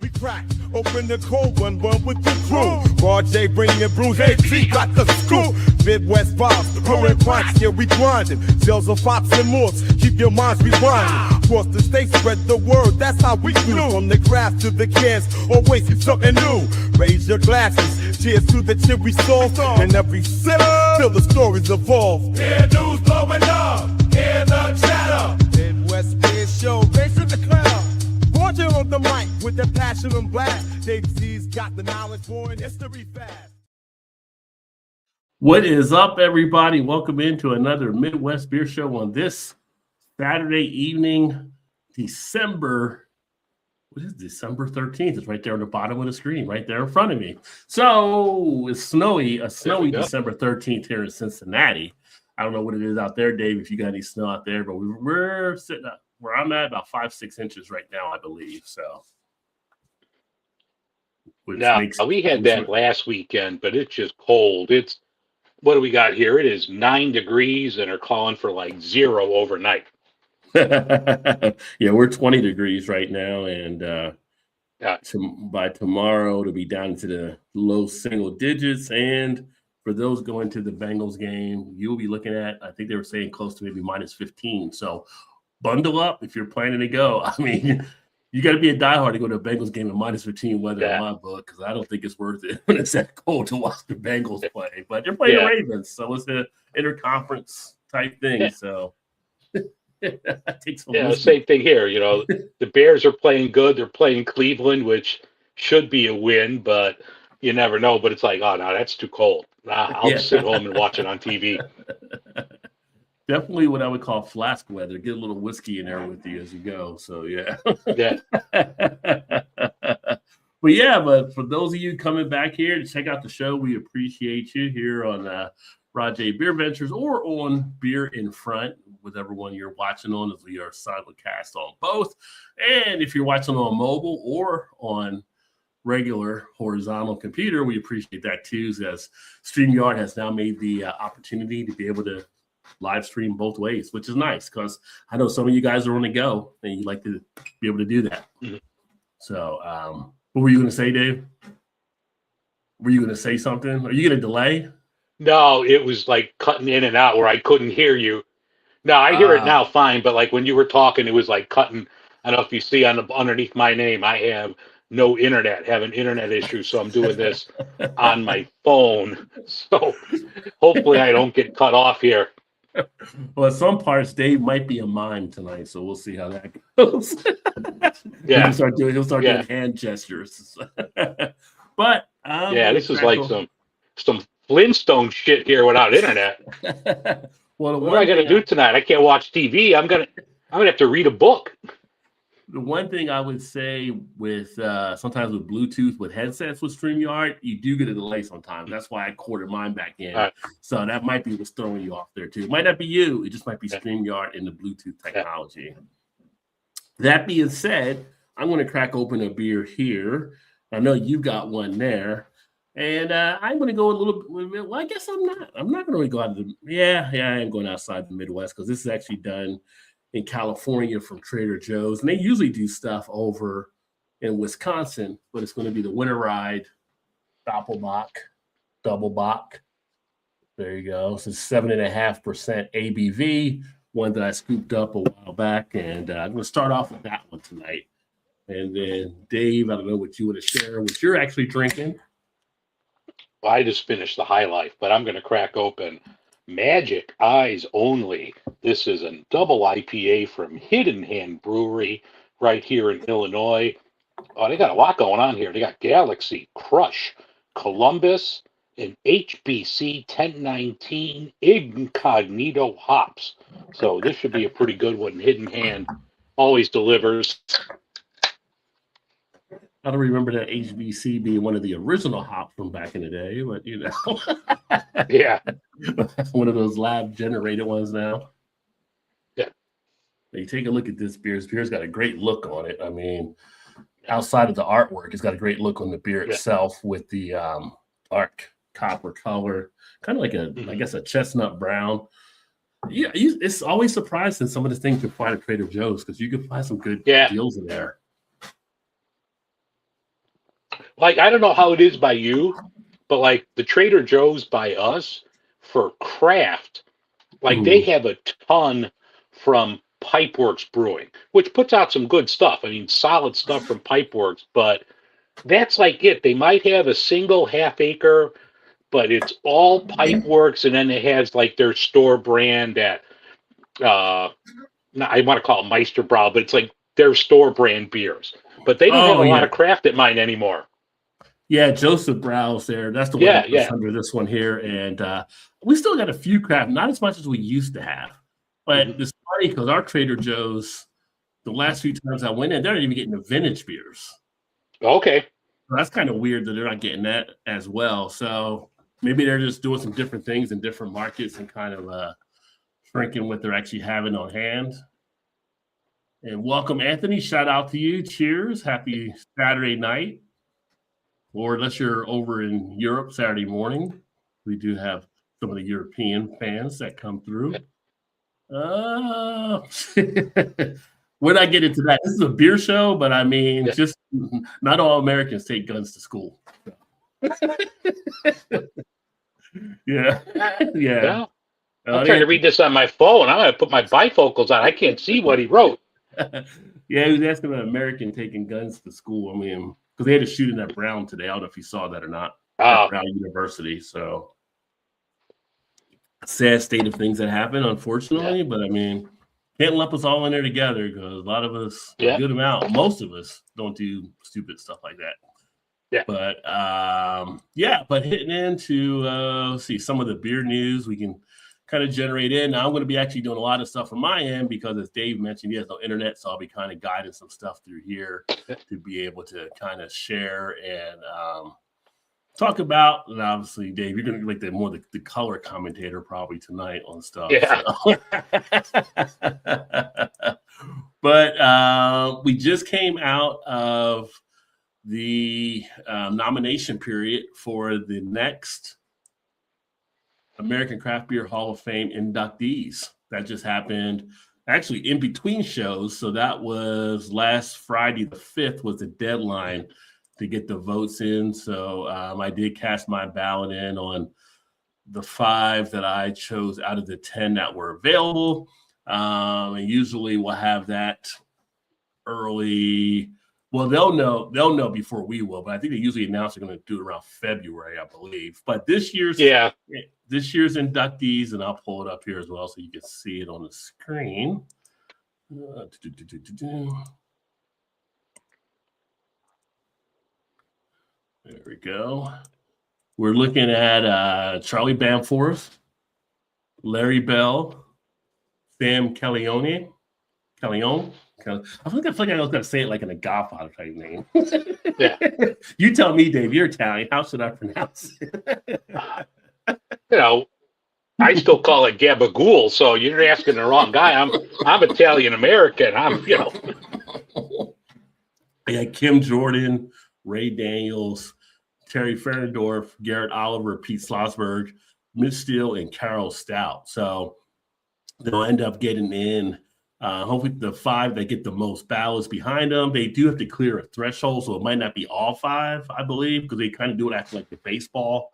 We crack open the cold one with the crew. Rod J bringing brews, AT got the scoop. Midwest vibes, growing pints, yeah we grinding. Sales of fops and morphs, keep your minds rewinding. Across the state, spread the word, that's how we do. From the craft to the cans, always something new. Raise your glasses, cheers to the cherry sauce. And every sip, till the stories evolve. Hear news blowing up, hear the chatter. Midwest Beer Show, raising the cloud. Gorgeous on the mic with the passion and blast. Dave Z's got the knowledge for an history fast. What is up, everybody? Welcome into another Midwest Beer Show on this Saturday evening, December 13th. It's right there on the bottom of the screen, right there in front of me. So it's snowy December 13th here in Cincinnati. I don't know what it is out there, Dave, if you got any snow out there, but we're sitting up where I'm at about 5-6 inches right now, I believe. So now we had that last weekend, but it's just cold. It's what do we got here? It is 9 degrees and are calling for like 0 overnight. Yeah, we're 20 degrees right now, and by tomorrow it'll be down into the low single digits. And for those going to the Bengals game, you'll be looking at, I think they were saying close to maybe minus 15. So bundle up if you're planning to go. I mean, you got to be a diehard to go to a Bengals game in minus 15 weather in my book, because I don't think it's worth it when it's that cold to watch the Bengals play. But they're playing the Ravens, so it's an interconference type thing. Yeah. So the same thing here. You know, the Bears are playing good. They're playing Cleveland, which should be a win, but you never know. But it's like, oh no, that's too cold. I'll sit home and watch it on TV. Definitely what I would call flask weather. Get a little whiskey in there with you as you go. So, yeah. But for those of you coming back here to check out the show, we appreciate you here on Rod J BeerVentures or on Beer in Front, whichever one you're watching on, as we are simulcast on both. And if you're watching on mobile or on regular horizontal computer, we appreciate that too, as StreamYard has now made the opportunity to be able to live stream both ways, which is nice, because I know some of you guys are on the go and you like to be able to do that. Mm-hmm. So what were you going to say, Dave? Were you going to say something? Are you going to delay? No, it was like cutting in and out where I couldn't hear you. No, I hear it now fine, but like when you were talking, it was like cutting. I don't know if you see underneath my name, I have no internet, have an internet issue, so I'm doing this on my phone. So hopefully I don't get cut off here. Well, some parts Dave might be a mime tonight, so we'll see how that goes. He'll start doing hand gestures. But this is like some Flintstone shit here without internet. Well, what am I gonna do tonight? I can't watch TV. I'm gonna have to read a book. The one thing I would say with sometimes with Bluetooth, with headsets with StreamYard, you do get a delay sometimes. That's why I quartered mine back in. Right. So that might be what's throwing you off there too. It might not be you. It just might be StreamYard and the Bluetooth technology. That being said, I'm going to crack open a beer here. I know you've got one there. And I'm going to go a little bit. Well, I guess I'm not going to really go out of the. I am going outside the Midwest, because this is actually done in California from Trader Joe's, and they usually do stuff over in Wisconsin, but it's going to be the Winter Ride Doppelbock, Double Bock. There you go. So 7.5% ABV, one that I scooped up a while back, and I'm going to start off with that one tonight. And then Dave, I don't know what you want to share, what you're actually drinking. Well, I just finished the High Life, but I'm going to crack open Magic Eyes Only. This is a double IPA from Hidden Hand Brewery right here in Illinois. Oh, they got a lot going on here. They got Galaxy, Crush, Columbus, and HBC 1019 Incognito hops. So this should be a pretty good one. Hidden Hand always delivers. I don't remember that HBC being one of the original hops from back in the day, but you know. Yeah. One of those lab generated ones now. Yeah. You take a look at this beer. This beer's got a great look on it. I mean, outside of the artwork, it's got a great look on the beer itself with the dark copper color, kind of like I guess a chestnut brown. Yeah, it's always surprising some of the things you find at Trader Joe's, because you can find some good deals in there. Like, I don't know how it is by you, but like the Trader Joe's by us for craft, like they Mhm. have a ton from Pipeworks Brewing, which puts out some good stuff. I mean, solid stuff from Pipeworks, but that's like it. They might have a single half acre, but it's all Pipeworks, and then it has like their store brand at uh I want to call it Meisterbrow, but it's like their store brand beers. But they don't have Oh a lot yeah, of craft at mine anymore. yeah. Joseph Browse there. That's the one Yeah, that was yeah. under this one here, and we still got a few craft, not as much as we used to have. But Mhm. it's funny because our Trader Joe's, the last few times I went in, they're not even getting the vintage beers. Okay. So that's kind of weird that they're not getting that as well. So maybe they're just doing some different things in different markets and kind of shrinking what they're actually having on hand. And welcome, Anthony. Shout out to you. Cheers. Happy Saturday night. Or unless you're over in Europe Saturday morning, we do have some of the European fans that come through. We're not getting into that. This is a beer show, but I mean, Yeah. just not all Americans take guns to school. Yeah, yeah. Well, I'm trying to read this on my phone. I'm going to put my bifocals on. I can't see what he wrote. Yeah, he was asking about American taking guns to school. I mean, because they had a shooting at Brown today. I don't know if you saw that or not at Uh, Brown University. So sad state of things that happen, yeah. unfortunately. But I mean, can't lump us all in there together because a lot of us, a Yeah. good amount, most of us don't do stupid stuff like that. Yeah. But yeah, but hitting into let's see some of the beer news we can kind of generate in. Now I'm going to be actually doing a lot of stuff from my end because as Dave mentioned, he has no internet, so I'll be kind of guiding some stuff through here to be able to kind of share and talk about. And obviously, Dave, you're going to be like the color commentator probably tonight on stuff. Yeah. So. But we just came out of the nomination period for the next American Craft Beer Hall of Fame inductees. That just happened actually in between shows. So that was last Friday, the 5th, was the deadline to get the votes in. So I did cast my ballot in on the 5 that I chose out of the 10 that were available. And usually we'll have that early. Well, they'll know before we will, but I think they usually announce they're going to do it around February, I believe. But this year's inductees, and I'll pull it up here as well so you can see it on the screen. There we go. We're looking at Charlie Bamforth, Larry Bell, Sam Callione. I feel like I was going to say it like in a Godfather type name. Yeah. You tell me, Dave. You're Italian. How should I pronounce it? You know, I still call it gabagool, so you're asking the wrong guy. I'm Italian American. Yeah, Kim Jordan, Ray Daniels, Terry Ferendorf, Garrett Oliver, Pete Slosberg, Mitch Steele, and Carol Stout. So they'll end up getting in. Hopefully the 5 that get the most ballots behind them. They do have to clear a threshold, so it might not be all 5, I believe, because they kind of do it after like the baseball,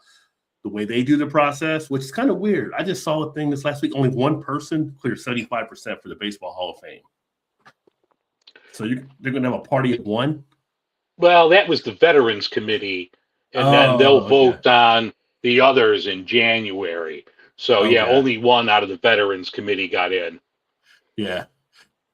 the way they do the process, which is kind of weird. I just saw a thing this last week. Only one person cleared 75% for the Baseball Hall of Fame. So they're going to have a party of one? Well, that was the Veterans Committee, and then they'll vote on the others in January. So, yeah, only one out of the Veterans Committee got in. Yeah.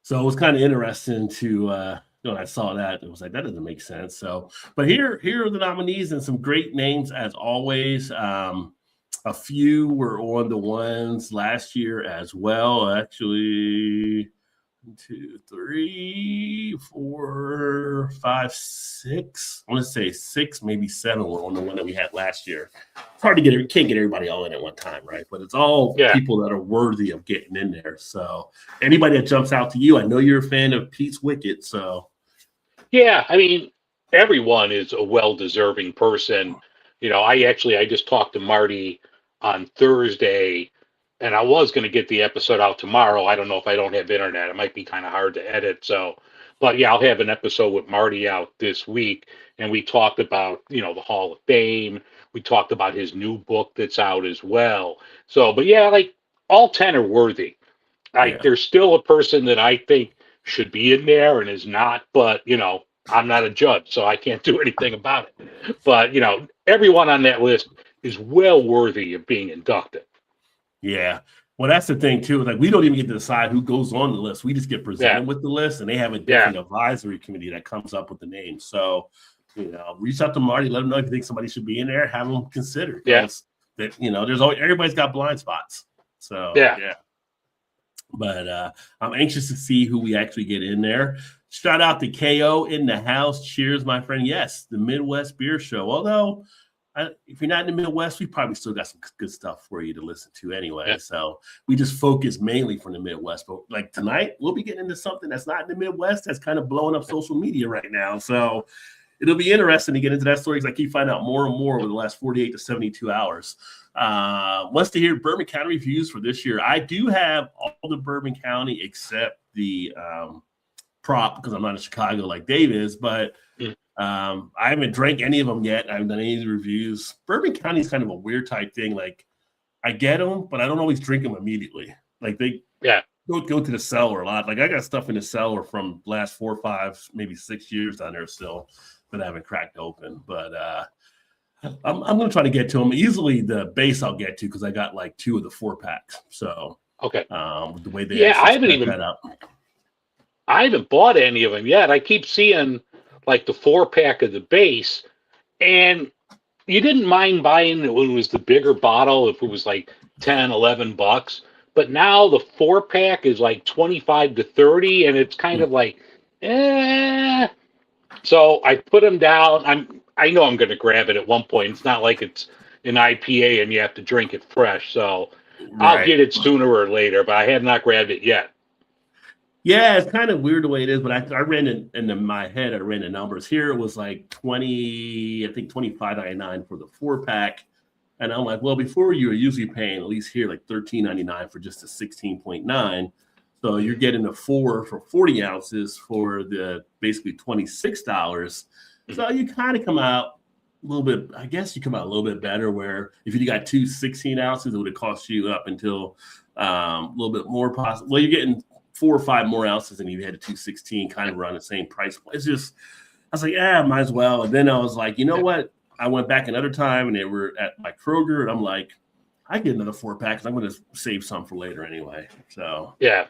So it was kind of interesting to I saw that. It was like, that doesn't make sense. So, but here are the nominees and some great names as always. A few were on the ones last year as well. Actually, 1, 2, 3, 4, 5, 6. I want to say 6, maybe 7 were on the one that we had last year. It's hard to can't get everybody all in at one time, right? But it's all people that are worthy of getting in there. So anybody that jumps out to you, I know you're a fan of Pete's Wicked. So yeah, I mean, everyone is a well-deserving person. You know, I just talked to Marty on Thursday, and I was going to get the episode out tomorrow. I don't know if I don't have internet. It might be kind of hard to edit. So, But yeah, I'll have an episode with Marty out this week, and we talked about, the Hall of Fame. We talked about his new book that's out as well. So, but yeah, like all 10 are worthy. Yeah. There's still a person that I think should be in there and is not, but I'm not a judge, so I can't do anything about it. But everyone on that list is well worthy of being inducted. Yeah. Well, that's the thing too. Like, we don't even get to decide who goes on the list. We just get presented with the list, and they have a different advisory committee that comes up with the names. So, reach out to Marty, let him know if you think somebody should be in there, have them considered. That there's always, everybody's got blind spots. So yeah. But I'm anxious to see who we actually get in there. Shout out to KO in the house. Cheers, my friend. Yes, the Midwest Beer Show. Although, if you're not in the Midwest, we probably still got some good stuff for you to listen to anyway. Yeah. So we just focus mainly from the Midwest. But like tonight, we'll be getting into something that's not in the Midwest that's kind of blowing up social media right now. So it'll be interesting to get into that story because I keep finding out more and more over the last 48 to 72 hours. Wants to hear Bourbon County reviews for this year. I do have all the Bourbon County except the prop because I'm not in Chicago like Dave is, but I haven't drank any of them yet. I haven't done any of the reviews. Bourbon County is kind of a weird type thing. Like, I get them, but I don't always drink them immediately. Like, they go to the cellar a lot. Like, I got stuff in the cellar from last 4, 5, maybe 6 years down there still that I haven't cracked open. But I'm going to try to get to them. Easily the base I'll get to because I got like 2 of the 4-packs. So, the way they I haven't bought any of them yet. I keep seeing like the 4-pack of the base, and you didn't mind buying it when it was the bigger bottle if it was like $10-11, but now the 4-pack is like 25 to 30, and it's kind of like so I put them down. I know I'm going to grab it at one point. It's not like it's an IPA and you have to drink it fresh, so I'll get it sooner or later, but I have not grabbed it yet. Yeah, it's kind of weird the way it is, but I ran in my head, I ran the numbers. Here it was like $25.99 for the 4-pack. And I'm like, well, before you were usually paying, at least here, like $13.99 for just a 16.9. So you're getting a 4 for 40 ounces for the basically $26. So you kind of come out a little bit, I guess you come out a little bit better where if you got 2 16 ounces, it would have cost you up until a little bit more possible. Well, you're getting 4 or 5 more ounces than you had a 216, kind of around the same price point. It's just, I was like, might as well. And then I was like, you know what? I went back another time and they were at my Kroger, and I'm like, I get another 4-pack because I'm going to save some for later anyway. So yeah.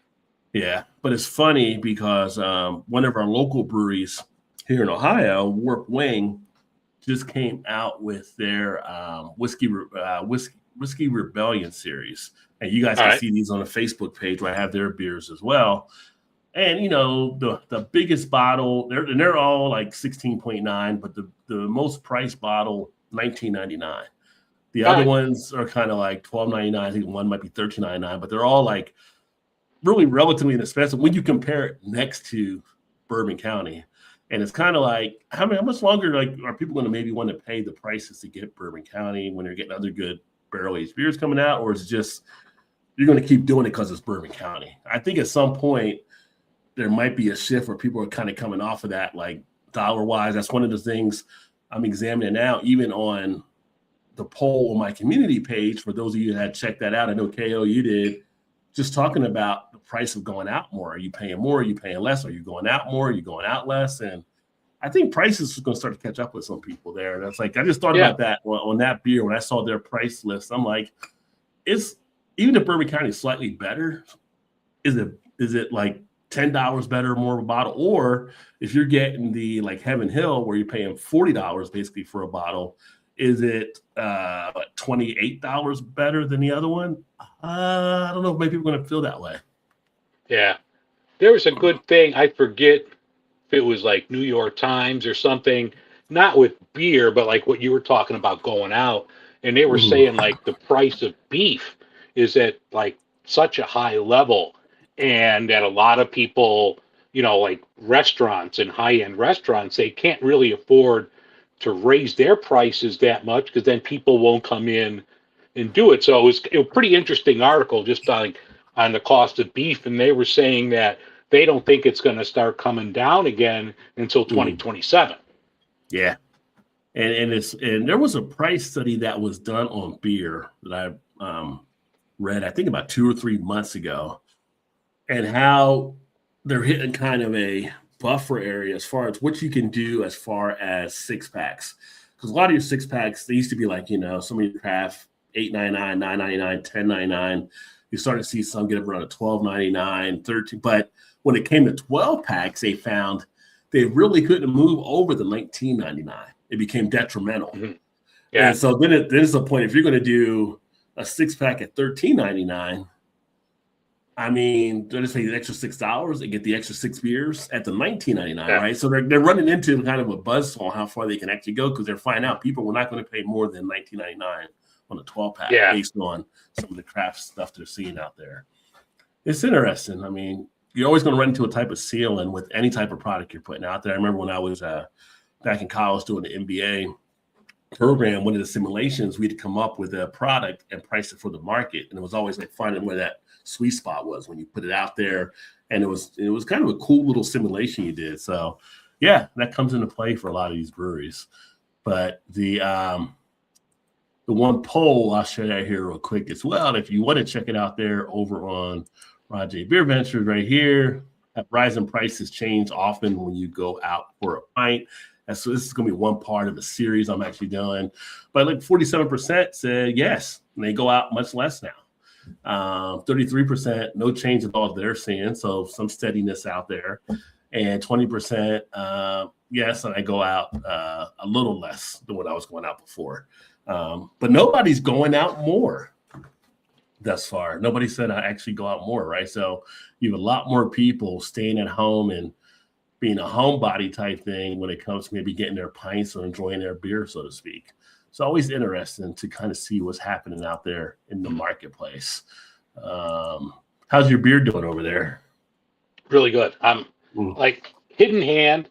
But it's funny because one of our local breweries here in Ohio, Warp Wing, just came out with their whiskey Rebellion series. And you guys can see these on the Facebook page where I have their beers as well. And, the biggest bottle, they're all like 16.9, but the most priced bottle, $19.99. The other ones are kind of like $12.99. I think one might be $13.99, but they're all like really relatively inexpensive when you compare it next to Bourbon County. And it's kind of like, how much longer are people going to maybe want to pay the prices to get Bourbon County when they're getting other good barrel-aged beers coming out, or is it just you're going to keep doing it because it's Bourbon County? I think at some point there might be a shift where people are kind of coming off of that, like dollar-wise. That's one of the things I'm examining now, even on the poll on my community page. For those of you that had checked that out, I know KO, you did, just talking about the price of going out more. Are you paying more? Are you paying less? Are you going out more? Are you going out less? And I think prices are going to start to catch up with some people there. And it's like, I just thought about that on that beer when I saw their price list. I'm like, even if Bourbon County is slightly better, is it like $10 better or more of a bottle? Or if you're getting the like Heaven Hill where you're paying $40 basically for a bottle, is it $28 better than the other one? I don't know if maybe people are going to feel that way. Yeah. There was a good thing. I forget if it was like New York Times or something, not with beer, but like what you were talking about going out. And they were saying like the price of beef is at like such a high level, and that a lot of people, like restaurants and high-end restaurants, they can't really afford to raise their prices that much because then people won't come in and do it. So it was a pretty interesting article just on the cost of beef, and they were saying that they don't think it's going to start coming down again until 2027. Yeah. And there was a price study that was done on beer that I read, I think about 2 or 3 months ago, and how they're hitting kind of a buffer area as far as what you can do as far as 6-packs. Because a lot of your 6-packs, they used to be like, some of your craft $8.99, $9.99, $10.99. You start to see some get up around $12.99, $13. But when it came to 12-packs, they found they really couldn't move over the $19.99. It became detrimental. Mm-hmm. Yeah. And so then there's a point, if you're going to do a 6-pack at $13.99, I mean, they're just paying the extra $6 and get the extra 6 beers at the $19.99, right? So they're running into kind of a buzzsaw on how far they can actually go, because they're finding out people were not going to pay more than $19.99 on a 12-pack based on some of the craft stuff they're seeing out there. It's interesting. I mean, you're always going to run into a type of ceiling with any type of product you're putting out there. I remember when I was back in college doing the MBA program, one of the simulations, we'd come up with a product and price it for the market. And it was always like finding where that sweet spot was when you put it out there. And it was kind of a cool little simulation you did. So yeah, that comes into play for a lot of these breweries. But the one poll I'll share that here real quick as well. If you want to check it out there over on Rod J BeerVentures right here, rising prices change often when you go out for a pint. And so this is going to be one part of a series I'm actually doing. But like 47% said yes, and they go out much less now. 33%, no change at all they're seeing, so some steadiness out there. And 20%, yes, and I go out a little less than what I was going out before. But nobody's going out more thus far. Nobody said I actually go out more, right? So you have a lot more people staying at home and being a homebody type thing when it comes to maybe getting their pints or enjoying their beer, so to speak. It's always interesting to kind of see what's happening out there in the marketplace. How's your beer doing over there? Really good. I'm like Hidden Hand.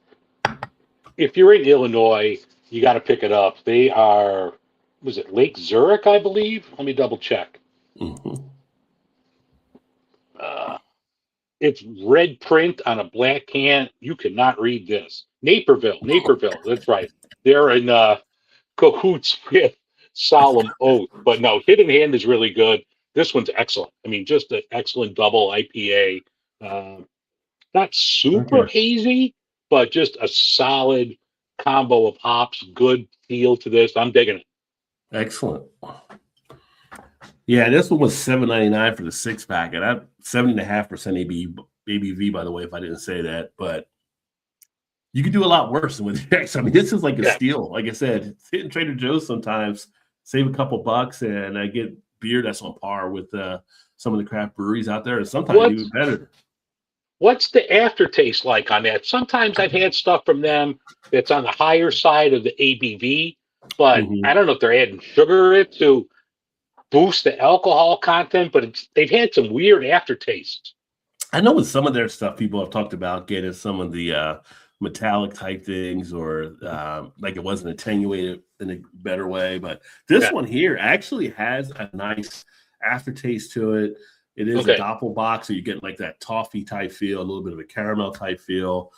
If you're in Illinois, you got to pick it up. They are, was it Lake Zurich, I believe? Let me double check. Mm-hmm. It's red print on a black can. You cannot read this. Naperville. That's right. They're in cahoots with Solemn Oath. But no, Hidden Hand is really good. This one's excellent. I mean, just an excellent double IPA. Not super hazy, but just a solid combo of hops. Good feel to this. I'm digging it. Excellent. Yeah, this one was $7.99 for the 6-pack, and I'm 70.5% ABV, by the way, if I didn't say that. But you could do a lot worse than with X. I mean, this is like a steal. Like I said, hitting Trader Joe's sometimes, save a couple bucks, and I get beer that's on par with some of the craft breweries out there, and sometimes even better. What's the aftertaste like on that? Sometimes I've had stuff from them that's on the higher side of the ABV, but I don't know if they're adding sugar in it to boost the alcohol content, but they've had some weird aftertastes. I know with some of their stuff, people have talked about getting some of the metallic type things, or like it wasn't attenuated in a better way. But this one here actually has a nice aftertaste to it. It is a doppelbock, so you get like that toffee type feel, a little bit of a caramel type feel.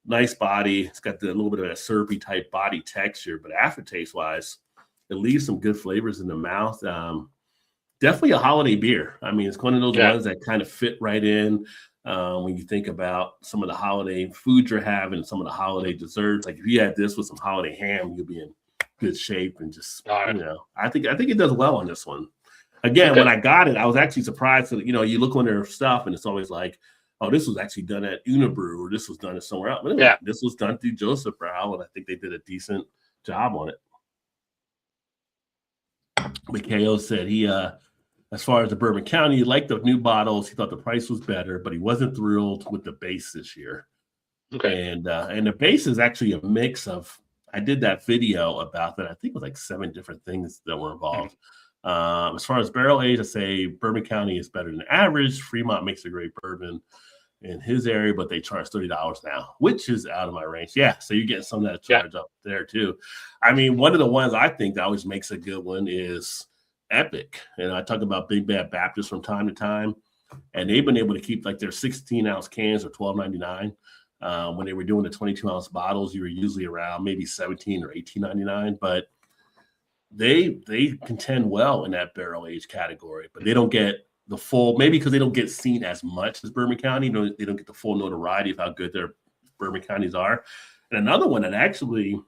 Nice body. It's got the little bit of a syrupy type body texture, but aftertaste wise, it leaves some good flavors in the mouth. Definitely a holiday beer. I mean, it's one of those ones that kind of fit right in when you think about some of the holiday foods you're having, some of the holiday desserts. Like if you had this with some holiday ham, you'll be in good shape. And just, I think it does well on this one. Again, when I got it, I was actually surprised that, you look on their stuff and it's always like, oh, this was actually done at Unibrew, or this was done at somewhere else. But this was done through Joseph Brow, and I think they did a decent job on it. Mikhail said he, as far as the Bourbon County, he liked the new bottles. He thought the price was better, but he wasn't thrilled with the base this year. And the base is actually a mix of, I did that video about that. I think it was like 7 different things that were involved. As far as barrel age, I say Bourbon County is better than average. Fremont makes a great bourbon in his area, but they charge $30 now, which is out of my range. Yeah, so you're getting some of that charge up there too. I mean, one of the ones I think that always makes a good one is Epic. And I talk about Big Bad Baptist from time to time. and they've been able to keep like their 16-ounce cans are $12.99. When they were doing the 22-ounce bottles, you were usually around maybe $17 or $18.99. But they contend well in that barrel age category, but they don't get the full, maybe because they don't get seen as much as Bourbon County. They don't get the full notoriety of how good their Bourbon Counties are. And another one that actually,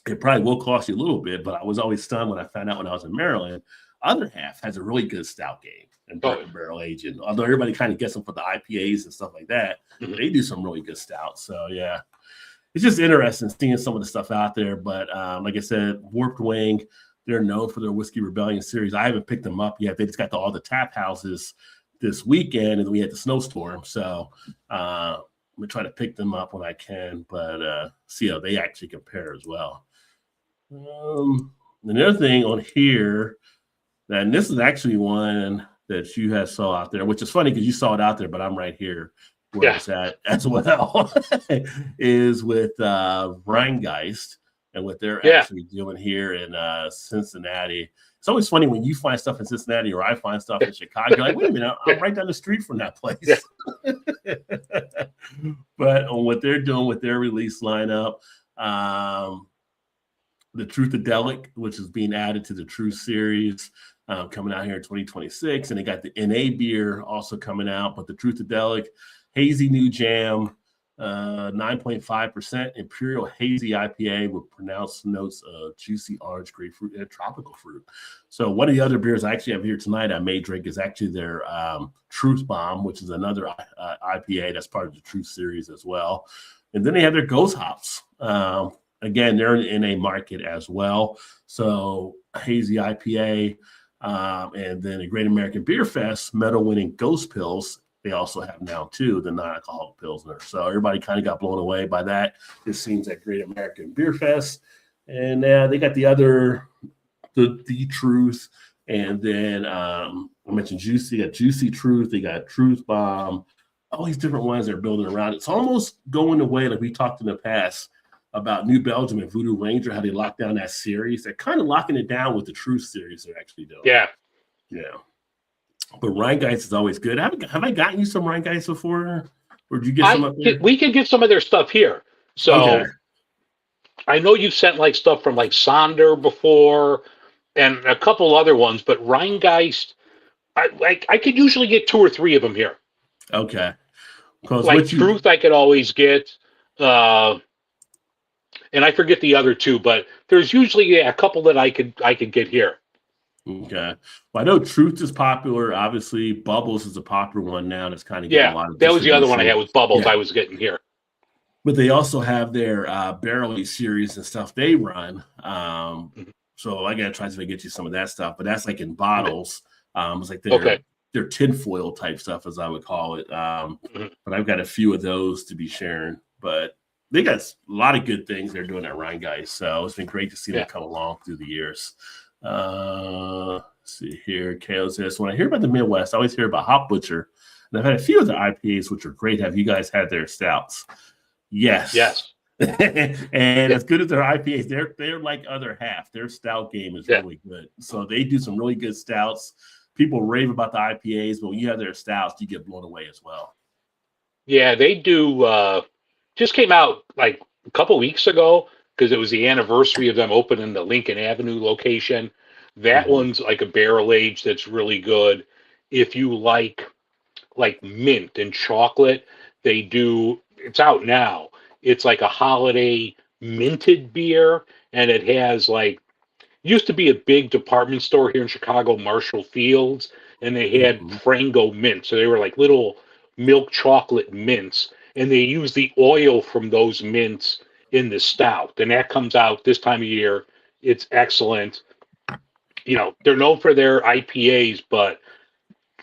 it probably will cost you a little bit, but I was always stunned when I found out when I was in Maryland, Other Half has a really good stout game and barrel aging. Although everybody kind of gets them for the IPAs and stuff like that, they do some really good stouts. So yeah, it's just interesting seeing some of the stuff out there. But like I said, Warped Wing, they're known for their Whiskey Rebellion series. I haven't picked them up yet. They just got to all the tap houses this weekend, and we had the snowstorm. So I'm going to try to pick them up when I can, but see how they actually compare as well. Another thing on here, and this is actually one that you had saw out there, which is funny because you saw it out there, but I'm right here where it's at as well, is with Rheingeist. And what they're actually doing here in Cincinnati. It's always funny when you find stuff in Cincinnati or I find stuff in Chicago. You're like, wait a minute, I'm right down the street from that place. Yeah. But on what they're doing with their release lineup, the Truthadelic, which is being added to the Truth series, coming out here in 2026. And they got the NA beer also coming out, but the Truthadelic, Hazy New Jam, 9.5% Imperial Hazy IPA with pronounced notes of juicy orange, grapefruit, and tropical fruit. So one of the other beers I actually have here tonight I may drink is actually their Truth Bomb, which is another IPA that's part of the Truth series as well. And then they have their Ghost Hops. Again, they're in a market as well. So Hazy IPA, and then the Great American Beer Fest medal-winning Ghost Pills. They also have now, too, the non-alcoholic Pilsner. So everybody kind of got blown away by that. It seems at Great American Beer Fest. And they got the other, the Truth. And then I mentioned Juicy. They got Juicy Truth. They got Truth Bomb. All these different ones they're building around. It's almost going away, like we talked in the past, about New Belgium and Voodoo Ranger, how they locked down that series. They're kind of locking it down with the Truth series they're actually doing. Yeah. Yeah. But Rheingeist is always good. Have I gotten you some Rheingeist before? Or did you get some up there? We can get some of their stuff here. So I know you've sent like stuff from like Sonder before and a couple other ones, but Rheingeist, I could usually get 2 or 3 of them here. Okay. Like Truth I could always get. And I forget the other 2, but there's usually a couple that I could get here. Okay. Well, I know Truth is popular. Obviously, Bubbles is a popular one now. That's kind of getting a lot of that was the other one I had with Bubbles. I was getting here. But they also have their barrel age series and stuff they run. So I gotta try to get you some of that stuff. But that's like in bottles. It's like their tinfoil type stuff, as I would call it. But I've got a few of those to be sharing. But they got a lot of good things they're doing at Rheingeist. So it's been great to see them come along through the years. Let's see here. Kale says, when I hear about the Midwest, I always hear about Hop Butcher. And I've had a few of the IPAs, which are great. Have you guys had their stouts? Yes. And as good as their IPAs, they're like Other Half. Their stout game is really good. So they do some really good stouts. People rave about the IPAs, but when you have their stouts, you get blown away as well. Yeah, they do. Just came out like a couple weeks ago because it was the anniversary of them opening the Lincoln Avenue location. That one's like a barrel age that's really good. If you like mint and chocolate, they do. It's out now. It's like a holiday minted beer, and it has used to be a big department store here in Chicago, Marshall Fields, and they had Frango mint. So they were like little milk chocolate mints, and they use the oil from those mints in the stout. And that comes out this time of year. It's excellent. You know, they're known for their IPAs, but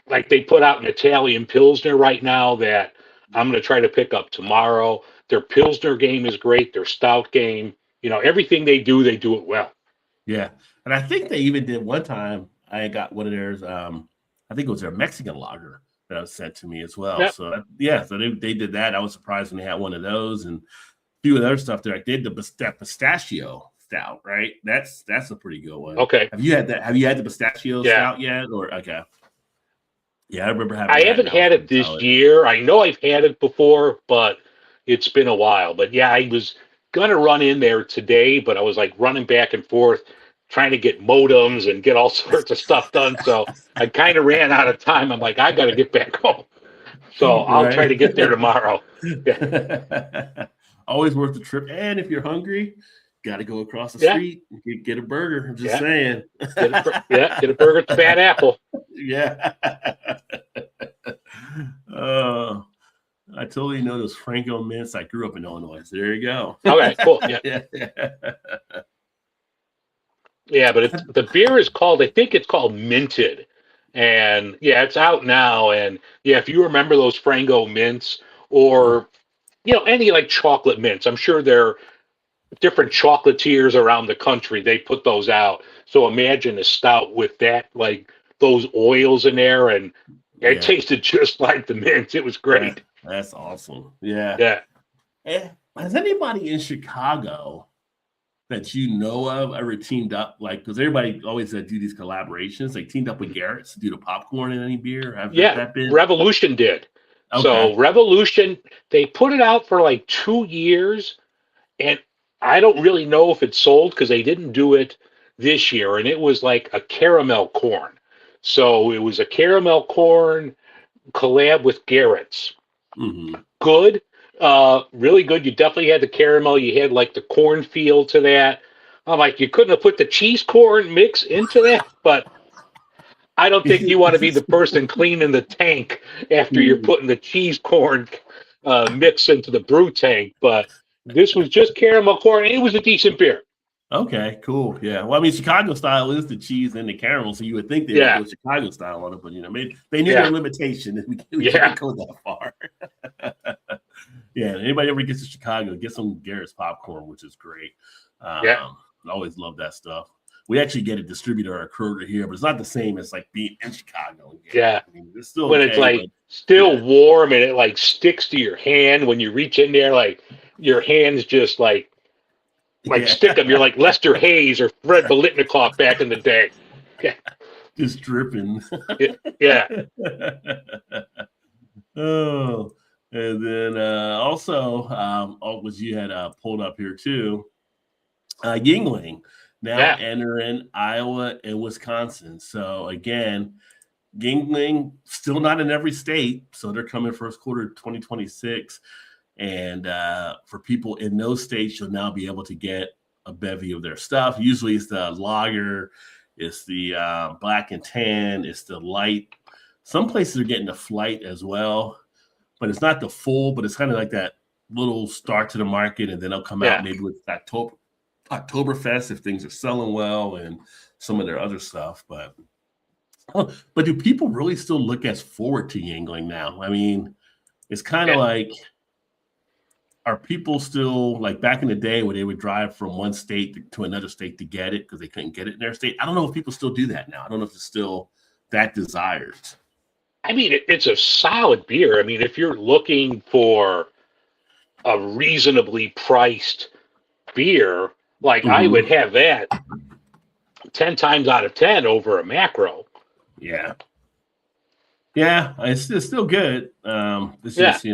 like they put out an Italian Pilsner right now that I'm going to try to pick up tomorrow. Their Pilsner game is great. Their stout game, you know, everything they do it well. Yeah. And I think they even did one time, I got one of theirs, I think it was their Mexican lager that was sent to me as well. Yep. So they did that. I was surprised when they had one of those and a few of other stuff there. Like they did that pistachio stout, right? That's a pretty good one. Okay. Have you had that? Have you had the pistachio stout yet? Or okay. Yeah, I remember having I that. haven't And I was had it pretty this solid. year. I know I've had it before, but it's been a while. But yeah, I was gonna run in there today, but I was like running back and forth trying to get modems and get all sorts of stuff done. So I kind of ran out of time. I'm like, I got to get back home. So I'll try Right. to get there tomorrow. Yeah. Always worth the trip. And if you're hungry, got to go across the Yeah. street and get a burger. I'm just Yeah. saying. Get a burger at the Fat Apple. Yeah. uh, I totally know those Franco mints. I grew up in Illinois. So there you go. Okay, cool. Yeah. Yeah. Yeah, but the beer is called, I think it's called Minted. And yeah, it's out now. And yeah, if you remember those Frango mints or, any like chocolate mints, I'm sure there are different chocolatiers around the country. They put those out. So imagine a stout with that, like those oils in there. And it Yeah. tasted just like the mint. It was great. That's awesome. Yeah. Yeah. Has anybody in Chicago that you know of ever teamed up, like, because everybody always do these collaborations, like teamed up with Garrett's to do the popcorn in any beer? Has that been? Revolution did. Okay. So Revolution, they put it out for like 2 years, and I don't really know if it sold because they didn't do it this year. And it was like a caramel corn. So it was a caramel corn collab with Garrett's. Mm-hmm. Good, really good. You definitely had the caramel. You had like the corn feel to that. I'm like, you couldn't have put the cheese corn mix into that, but I don't think you want to be the person cleaning the tank after you're putting the cheese corn mix into the brew tank. But this was just caramel corn, and it was a decent beer. Okay, cool. Yeah. Well, I mean, Chicago style is the cheese and the caramel, so you would think they would go Chicago style on it, but maybe they knew their limitation. We can't go that far. Yeah. Anybody ever gets to Chicago, get some Garrett's popcorn, which is great. I always love that stuff. We actually get a distributor or a Kroger here, but it's not the same as like being in Chicago. Yeah. I mean, it's still when it's like still warm and it like sticks to your hand when you reach in there, like your hands just like stick them. You're like Lester Hayes or Fred Bolitnikoff back in the day. Yeah. Just dripping. Yeah. Oh, and then also, was you had pulled up here too, Yuengling now entering Iowa and Wisconsin. So again, Yuengling still not in every state, so they're coming first quarter 2026. And for people in those states, you'll now be able to get a bevy of their stuff. Usually it's the lager, it's the black and tan, it's the light. Some places are getting the flight as well, but it's not the full, but it's kind of like that little start to the market, and then they'll come out maybe with Oktoberfest if things are selling well and some of their other stuff. But do people really still look as forward to Yuengling now? I mean, it's kind of like, are people still like back in the day where they would drive from one state to another state to get it because they couldn't get it in their state? I don't know if people still do that now. I don't know if it's still that desired. I mean, it's a solid beer. I mean, if you're looking for a reasonably priced beer, like I would have that 10 times out of 10 over a macro. Yeah. Yeah, it's still good. It's just,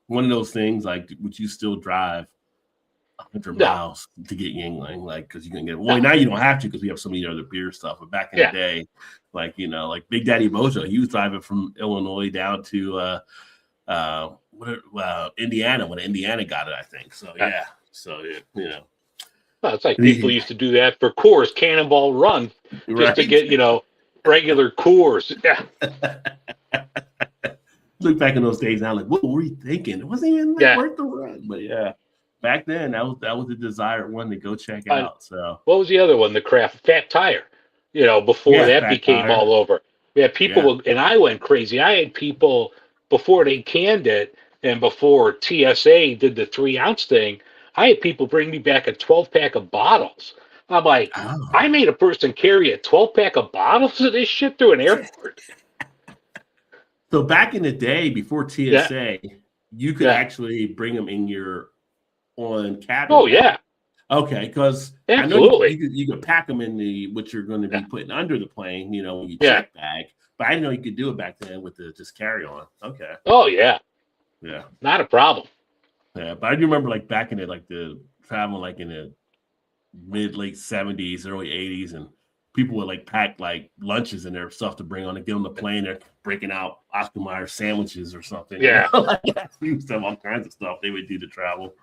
one of those things like, would you still drive 100 miles to get Yuengling? Like, because you can get now you don't have to because we have so many other beer stuff. But back in the day, like, like Big Daddy Mojo, he was driving from Illinois down to Indiana when Indiana got it, I think. So, Well, it's like people used to do that for Coors, Cannonball Run, just to get, regular Coors. Yeah. Look back in those days now, like, what were you thinking? It wasn't even worth the run. But back then that was the desired one to go check out. So what was the other one? The Craft Fat Tire. Before that became all over. Yeah, people and I went crazy. I had people before they canned it and before TSA did the 3-ounce thing. I had people bring me back a 12-pack of bottles. I'm like, I made a person carry a 12-pack of bottles of this shit through an airport. So back in the day, before TSA, you could actually bring them in your on cabin. Oh, yeah. Okay, because I know Absolutely. you could pack them in the what you're going to be putting under the plane, when you Yeah. check bag. But I didn't know you could do it back then with the just carry on. Okay, Oh yeah. yeah, Not a problem. yeah. But I do remember like back in the traveling like in the mid late 70s, early 80s, and people would like pack like lunches and their stuff to bring on to get on the plane. They're breaking out Oscar Mayer sandwiches or something. Yeah. Like that. Used to have all kinds of stuff they would do to travel.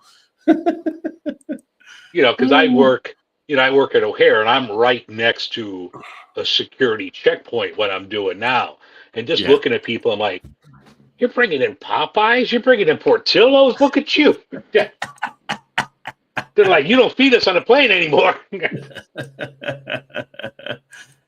Because I work at O'Hare, and I'm right next to a security checkpoint. What I'm doing now, and just Yeah. looking at people, I'm like, "You're bringing in Popeyes? You're bringing in Portillo's? Look at you!" Yeah. They're like, "You don't feed us on the plane anymore."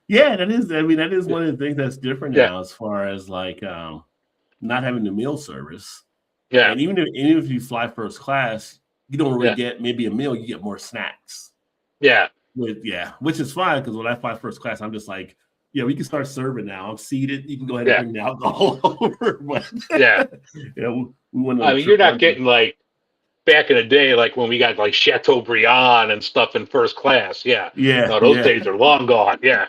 Yeah, that is. I mean, that is one of the things that's different Yeah. now, as far as like not having the meal service. Yeah. And even if you fly first class, you don't really Yeah. get maybe a meal. You get more snacks. Yeah. Which is fine because when I fly first class, I'm just like, yeah, we can start serving now. I'm seated. You can go ahead and bring the alcohol over. But, Yeah. we went on I a mean, trip you're not one getting like back in the day, like when we got like Chateaubriand and stuff in first class. Yeah. Yeah, No, those yeah. days are long gone. Yeah.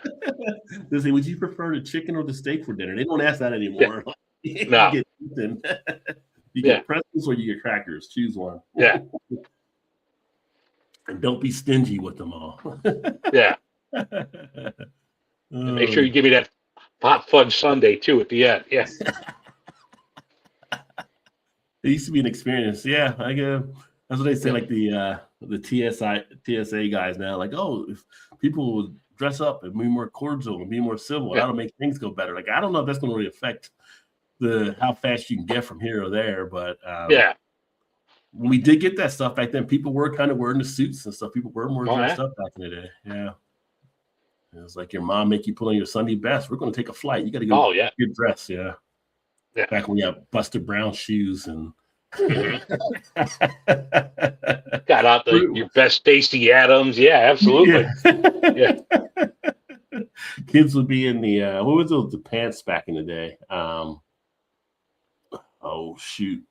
They say, would you prefer the chicken or the steak for dinner? They don't ask that anymore. You No. get Ethan. You Yeah. get pretzels or you get crackers. Choose one. Yeah. And don't be stingy with them all. Yeah. And make sure you give me that hot fudge sundae too at the end. Yes. It used to be an experience. Yeah, I guess that's what they say. Like the TSA guys now, like, oh, if people would dress up and be more cordial and be more civil, that'll make things go better. Like, I don't know if that's going to really affect how fast you can get from here or there, but when we did get that stuff back then, people were kind of wearing the suits and stuff. People were more dressed up back in the day. Yeah. It was like your mom make you put on your Sunday best. We're going to take a flight. You got to go get dressed. Yeah. Yeah. Back when we had Buster Brown shoes and got out your best Stacey Adams. Yeah, absolutely. Yeah. Kids would be in the what was those, the pants back in the day? Oh shoot.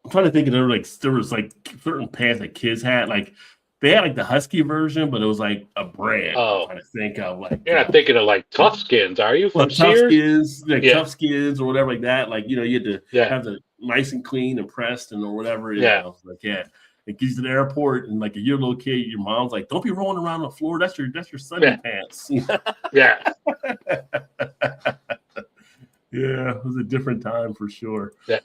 I'm trying to think of there was like certain pants that kids had. Like they had like the Husky version, but it was like a brand. Oh. I'm trying to think of like You're not thinking of like Tough Skins, are you? From Tough Sears? Skins, Tough Skins or whatever like that. Like, you had to have the nice and clean and pressed and or whatever. Like, it gives you to the airport and like you're a little kid, your mom's like, don't be rolling around the floor. That's your Sunday pants. Yeah. Yeah, it was a different time for sure. Yeah.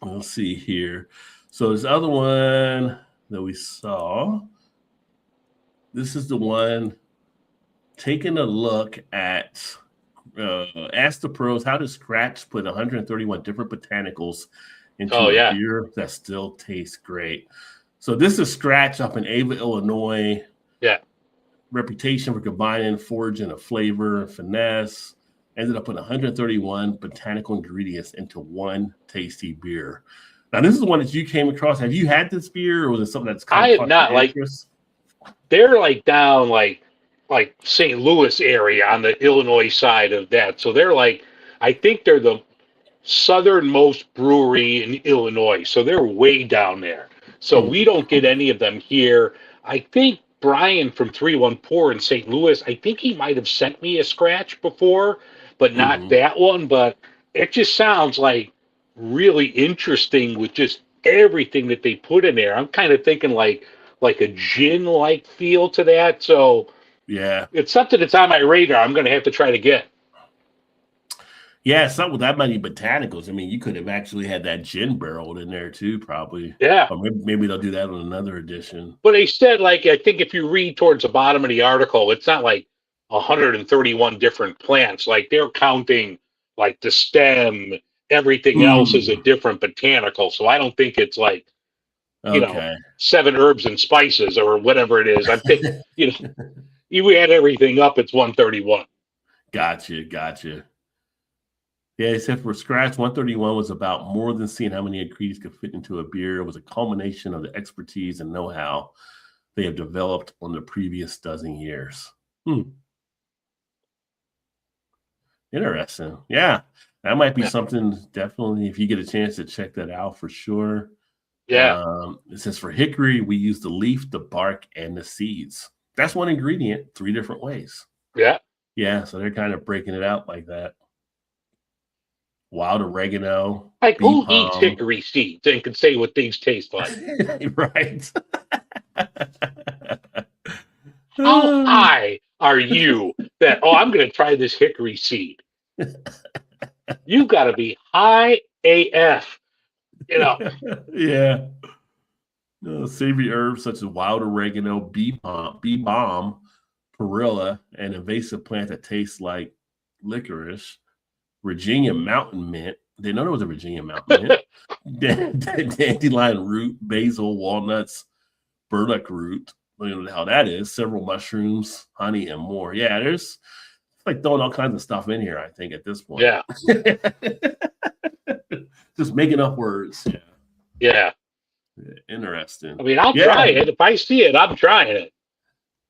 Let's see here. So this other one that we saw, this is the one taking a look at ask the pros how does Scratch put 131 different botanicals into a beer that still tastes great. So this is Scratch up in Ava, Illinois. Yeah. Reputation for combining foraging of flavor and finesse. Ended up with 131 botanical ingredients into one tasty beer. Now, this is the one that you came across. Have you had this beer, or was it something that's I have not. Like, they're like down like St. Louis area on the Illinois side of that. So they're like, I think they're the southernmost brewery in Illinois. So they're way down there. So we don't get any of them here. I think Brian from 314 in St. Louis, I think he might have sent me a Scratch before, but not that one. But it just sounds like really interesting with just everything that they put in there. I'm kind of thinking like a gin-like feel to that. So yeah, it's something that's on my radar. I'm going to have to try to get. Yeah, something with that many botanicals. I mean, you could have actually had that gin barreled in there too, probably. Yeah. Or maybe they'll do that on another edition. But they said, like, I think if you read towards the bottom of the article, it's not like 131 different plants. Like they're counting like the stem, everything else is a different botanical. So I don't think it's like, 7 herbs and spices or whatever it is. I think, you add everything up, it's 131. Gotcha. Yeah, except for Scratch, 131 was about more than seeing how many ingredients could fit into a beer. It was a culmination of the expertise and know-how they have developed on the previous dozen years. Interesting. Yeah, that might be something, definitely, if you get a chance to check that out for sure. Yeah. It says for hickory, we use the leaf, the bark, and the seeds. That's one ingredient, 3 different ways. Yeah. Yeah, so they're kind of breaking it out like that. Wild oregano, Like, bee who eats palm. hickory seeds and can say what things taste like? Right. How high are you that, oh, I'm going to try this hickory seed? You got to be high AF. You know, Yeah. Savory herbs such as wild oregano, bee balm, perilla, an invasive plant that tastes like licorice, Virginia mountain mint. They know there was a Virginia mountain mint. Dandelion root, basil, walnuts, burdock root. I don't know how that is. Several mushrooms, honey, and more. Yeah, there's like throwing all kinds of stuff in here, I think, at this point. yeah. Just making up words. Yeah. Yeah. Interesting. I mean, I'll try it. If I see it, I'm trying it.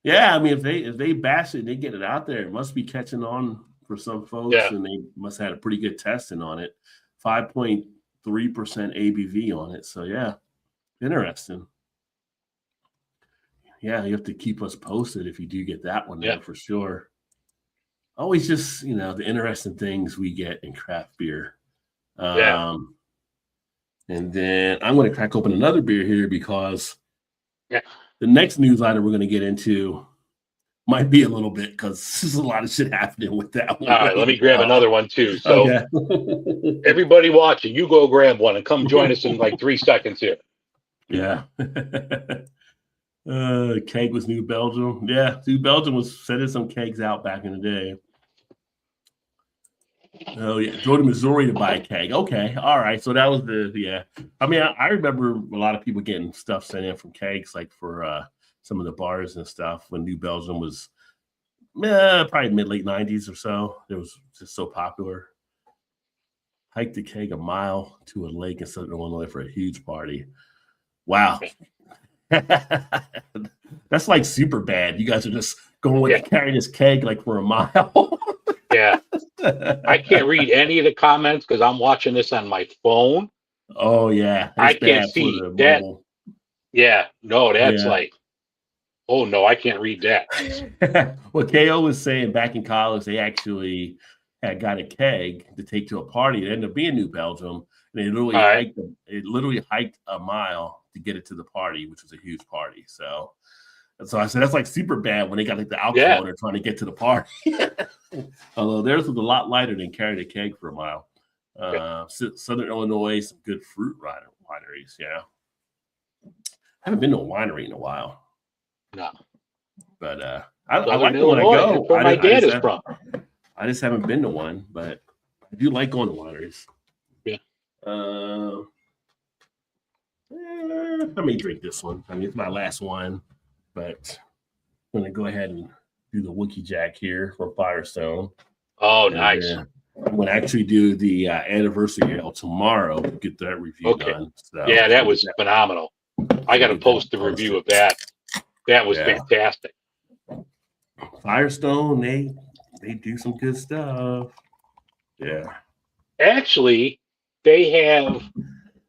Yeah, I mean, if they bash it, they get it out there. It must be catching on for some folks, and they must have had a pretty good testing on it. 5.3% ABV on it. So yeah, interesting. Yeah, you have to keep us posted if you do get that one there for sure. Always just, the interesting things we get in craft beer. And then I'm going to crack open another beer here because the next news item we're going to get into might be a little bit because there's a lot of shit happening with that one. All right, let me grab another one too. So everybody watching, you go grab one and come join us in like 3 seconds here. Yeah. Keg was New Belgium. Yeah, New Belgium was sending some kegs out back in the day. Oh yeah, go to Missouri to buy a keg. Okay, all right. So that was I mean, I remember a lot of people getting stuff sent in from kegs, like for some of the bars and stuff when New Belgium was probably late 90s or so. It was just so popular. Hiked the keg a mile to a lake in Southern Illinois for a huge party. Wow. That's like super bad. You guys are just going with carrying this keg like for a mile. Yeah. I can't read any of the comments because I'm watching this on my phone. Oh yeah. I can't see that. Yeah. No, that's like, oh no, I can't read that. What KO was saying back in college, they actually had got a keg to take to a party. It ended up being New Belgium. And they literally hiked a mile to get it to the party, which was a huge party. So I said that's like super bad when they got like the alcohol and they're trying to get to the party. Although theirs was a lot lighter than carrying a keg for a mile. Southern Illinois, some good fruit wineries. Yeah, I haven't been to a winery in a while. No, but I like it when I go. Where my dad is from. I just haven't been to one, but I do like going to wineries. Yeah. Let me drink this one. I mean, it's my last one, but I'm going to go ahead and do the Wookie Jack here from Firestone. Oh, nice. I'm going to actually do the anniversary ale tomorrow to get that review done. So, yeah, that was phenomenal. I got to post the review of that. That was fantastic. Firestone, they do some good stuff. Yeah. Actually, they have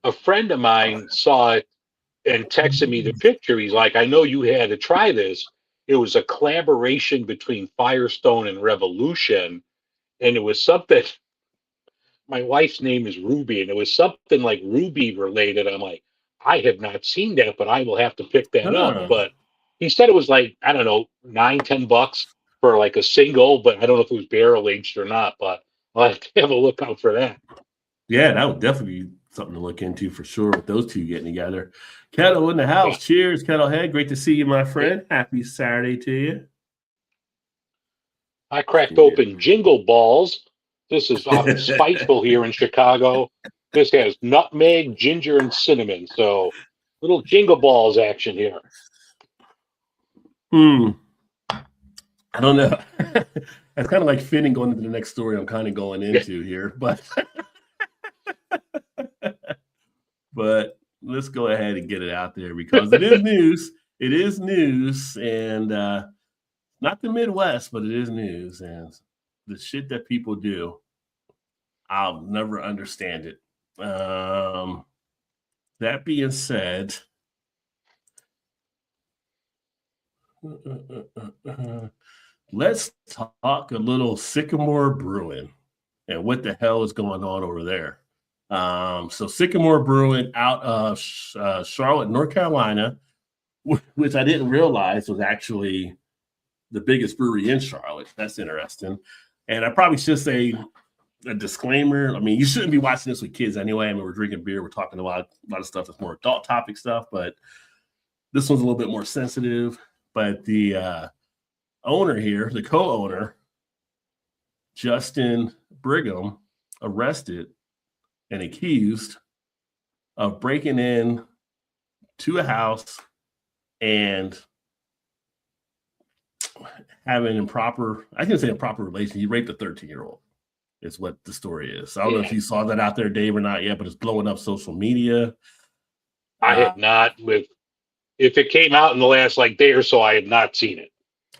a friend of mine saw it and texted me the picture. He's like, I know you had to try this. It was a collaboration between Firestone and Revolution. And it was something, my wife's name is Ruby, and it was something like Ruby related. I'm like, I have not seen that, but I will have to pick that up. But he said it was like, I don't know, $9-10 for like a single, but I don't know if it was barrel aged or not, but I'll have to have a look out for that. Yeah, that would definitely be something to look into for sure with those two getting together. Kettle in the house. Yeah. Cheers, Kettlehead. Great to see you, my friend. Happy Saturday to you. I cracked open Jingle Balls. This is spiteful here in Chicago. This has nutmeg, ginger, and cinnamon. So little Jingle Balls action here. I don't know. That's kind of like fitting going into the next story I'm kind of going into here, but let's go ahead and get it out there because it is news. It is news, and not the Midwest, but it is news. And the shit that people do, I'll never understand it. that being said, let's talk a little Sycamore Brewing and what the hell is going on over there. So Sycamore Brewing out of Charlotte, North Carolina, which I didn't realize was actually the biggest brewery in Charlotte. That's interesting. And I probably should say a disclaimer. I mean, you shouldn't be watching this with kids anyway. I mean, we're drinking beer. We're talking about a lot of stuff that's more adult topic stuff, but this one's a little bit more sensitive. But the owner here, the co-owner, Justin Brigham, arrested and accused of breaking in to a house and having improper, I can say improper relation. He raped a 13-year-old is what the story is. So I don't know if you saw that out there, Dave, or not yet, but it's blowing up social media. I have not. If it came out in the last day or so, I have not seen it.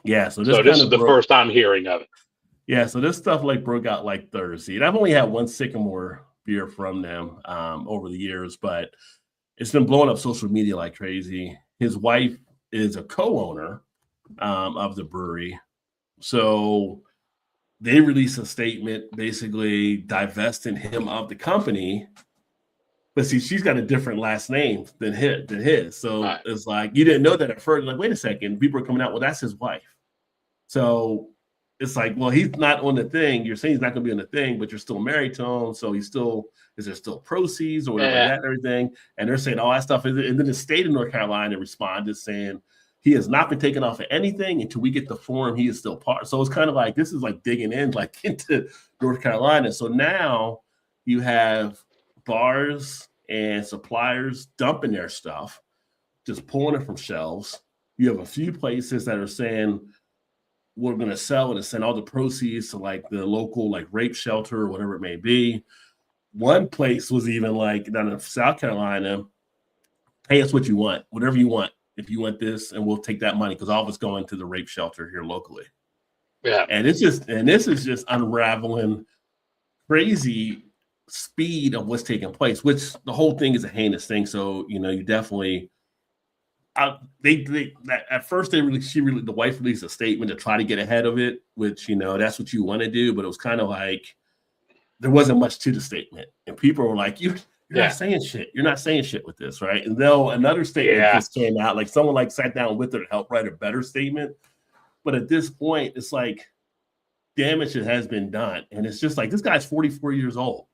Yeah, so this is the first I'm hearing of it. Yeah, so this stuff broke out Thursday. And I've only had one Sycamore beer from them over the years, but it's been blowing up social media like crazy. His wife is a co-owner of the brewery. So they released a statement basically divesting him of the company. But see, she's got a different last name than his. So It's like, you didn't know that at first. Like, wait a second. People are coming out, well, that's his wife. So it's like, well, he's not on the thing. You're saying he's not going to be on the thing, but you're still married to him. So is there still proceeds or whatever like that and everything? And they're saying all that stuff. And then the state of North Carolina responded saying he has not been taken off of anything until we get the form. He is still part. So it's kind of like, this is like digging in into North Carolina. So now you have bars and suppliers dumping their stuff, just pulling it from shelves. You have a few places that are saying we're going to sell it and send all the proceeds to the local rape shelter or whatever it may be. One place was even down in South Carolina, pay us what you want, whatever you want. If you want this, and we'll take that money because all of it's going to the rape shelter here locally. Yeah, and this is just unraveling crazy speed of what's taking place, which the whole thing is a heinous thing. So you definitely. At first the wife released a statement to try to get ahead of it, which that's what you want to do, but it was kind of like there wasn't much to the statement, and people were like, "You're not saying shit. You're not saying shit with this, right?" And though another statement just came out, someone sat down with her to help write a better statement, but at this point, it's like damage that has been done, and it's just like this guy's 44 years old.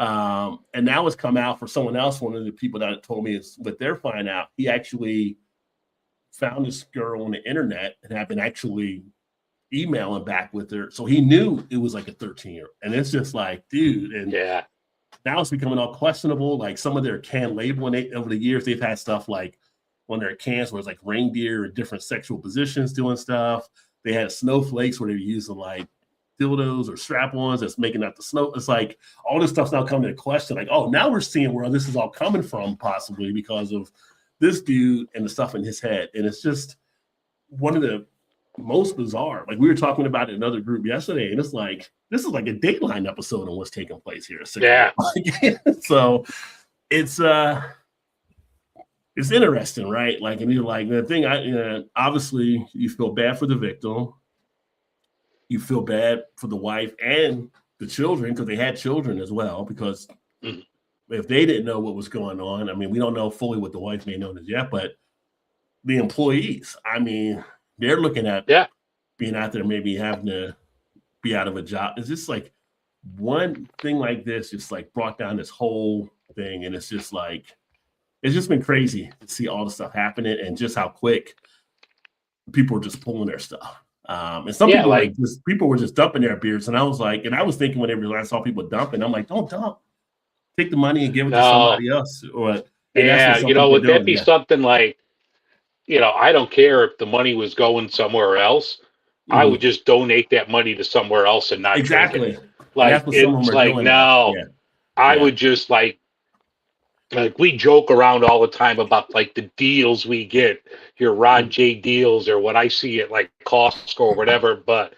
And now it's come out for someone else. One of the people that told me is what they're finding out. He actually found this girl on the internet and had been actually emailing back with her. So he knew it was a 13-year-old. And it's just like, dude. And now it's becoming all questionable. Some of their can labeling over the years, they've had stuff on their cans where it's reindeer in different sexual positions doing stuff. They had snowflakes where they were using dildos or strap-ons that's making out the snow. It's all this stuff's now coming into question. Now we're seeing where this is all coming from, possibly because of this dude and the stuff in his head. And it's just one of the most bizarre. We were talking about it in another group yesterday, and it's this is a Dateline episode on what's taking place here. So it's interesting, right? And you're the thing. Obviously, you feel bad for the victim. You feel bad for the wife and the children because they had children as well. Because if they didn't know what was going on, I mean, we don't know fully what the wife may know as yet, but the employees, I mean, they're looking at being out there, maybe having to be out of a job. It's just one thing like this just brought down this whole thing. And it's just it's just been crazy to see all the stuff happening and just how quick people are just pulling their stuff. And some people were just dumping their beers, and I was thinking whenever I saw people dumping, I'm don't dump, take the money and give it to somebody else. Would that be something I don't care if the money was going somewhere else. I would just donate that money to somewhere else and not drink it. I would just we joke around all the time about the deals we get, your Rod J deals, or what I see at Costco or whatever, but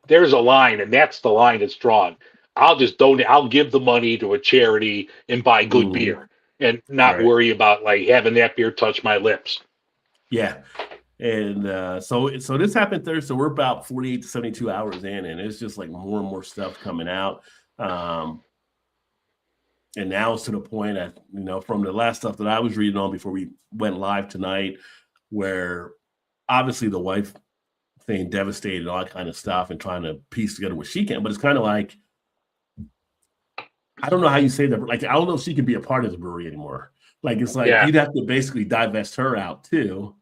there's a line, and that's the line that's drawn. I'll just donate, I'll give the money to a charity and buy good beer. and not Right. worry about like having that beer touch my lips. Yeah. And so this happened Thursday. So we're about 48 to 72 hours in, and it's just like more and more stuff coming out. And now it's to the point that, from the last stuff that I was reading on before we went live tonight, where obviously the wife thing devastated, all that kind of stuff, and trying to piece together what she can. But it's kind of like, I don't know how you say that. Like, I don't know if she can be a part of the brewery anymore. Like, it's like you'd have to basically divest her out too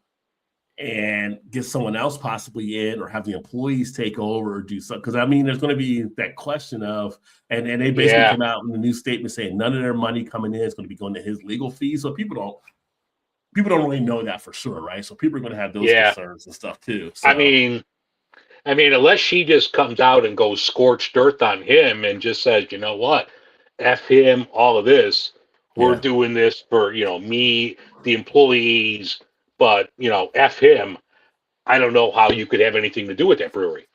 and get someone else possibly in, or have the employees take over or do something. Because I mean, there's going to be that question of, and they basically came out in the new statement saying none of their money coming in is going to be going to his legal fees. So people don't really know that for sure, right? So people are going to have those concerns and stuff too. So. I mean, unless she just comes out and goes scorched earth on him and just says, you know what, F him, all of this. We're doing this for, me, the employees, but, F him. I don't know how you could have anything to do with that brewery.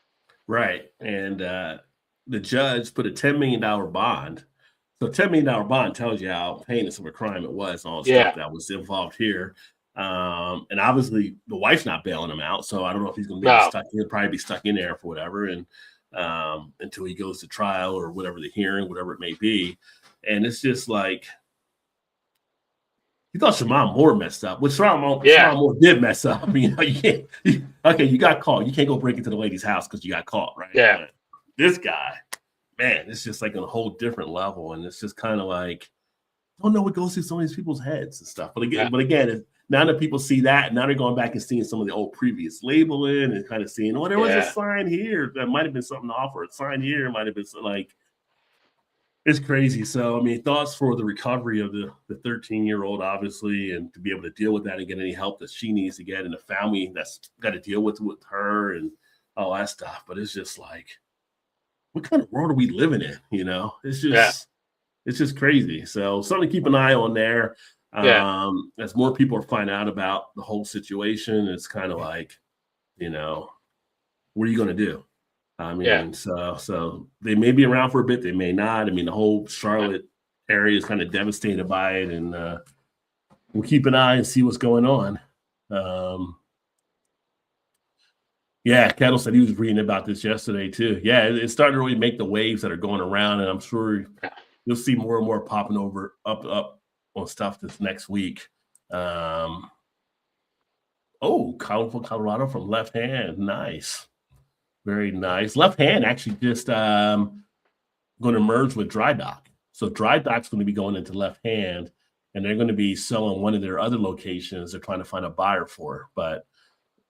Right. And the judge put a $10 million bond. So $10 million bond tells you how heinous of a crime it was, all the stuff that was involved here. And obviously the wife's not bailing him out. So I don't know if he's going to be stuck. He'll probably be stuck in there for whatever. And until he goes to trial or whatever, the hearing, whatever it may be. And it's just like, he thought Shamon Moore messed up, which Shamon Moore did mess up. You can't. You got caught. You can't go break into the lady's house because you got caught, right? Yeah. But this guy, man, it's just like on a whole different level, and it's just kind of like, I don't know what goes through some of these people's heads and stuff. But again, now that people see that, now they're going back and seeing some of the old previous labeling and kind of seeing, there was a sign here that might have been something off, or a sign here might have been like. It's crazy. So, I mean, thoughts for the recovery of the 13-year-old, obviously, and to be able to deal with that and get any help that she needs to get, and the family that's got to deal with her and all that stuff. But it's just like, what kind of world are we living in? It's just crazy. So something to keep an eye on there. As more people are finding out about the whole situation, it's kind of like, what are you going to do? I mean, so they may be around for a bit. They may not. I mean, the whole Charlotte area is kind of devastated by it, and we'll keep an eye and see what's going on. Kettle said he was reading about this yesterday too. Yeah, it's starting to really make the waves that are going around, and I'm sure you'll see more and more popping up on stuff this next week. Colorado from Left Hand, nice. Very nice. Left Hand actually just going to merge with Dry Dock. So Dry Dock's going to be going into Left Hand, and they're going to be selling one of their other locations. They're trying to find a buyer for. But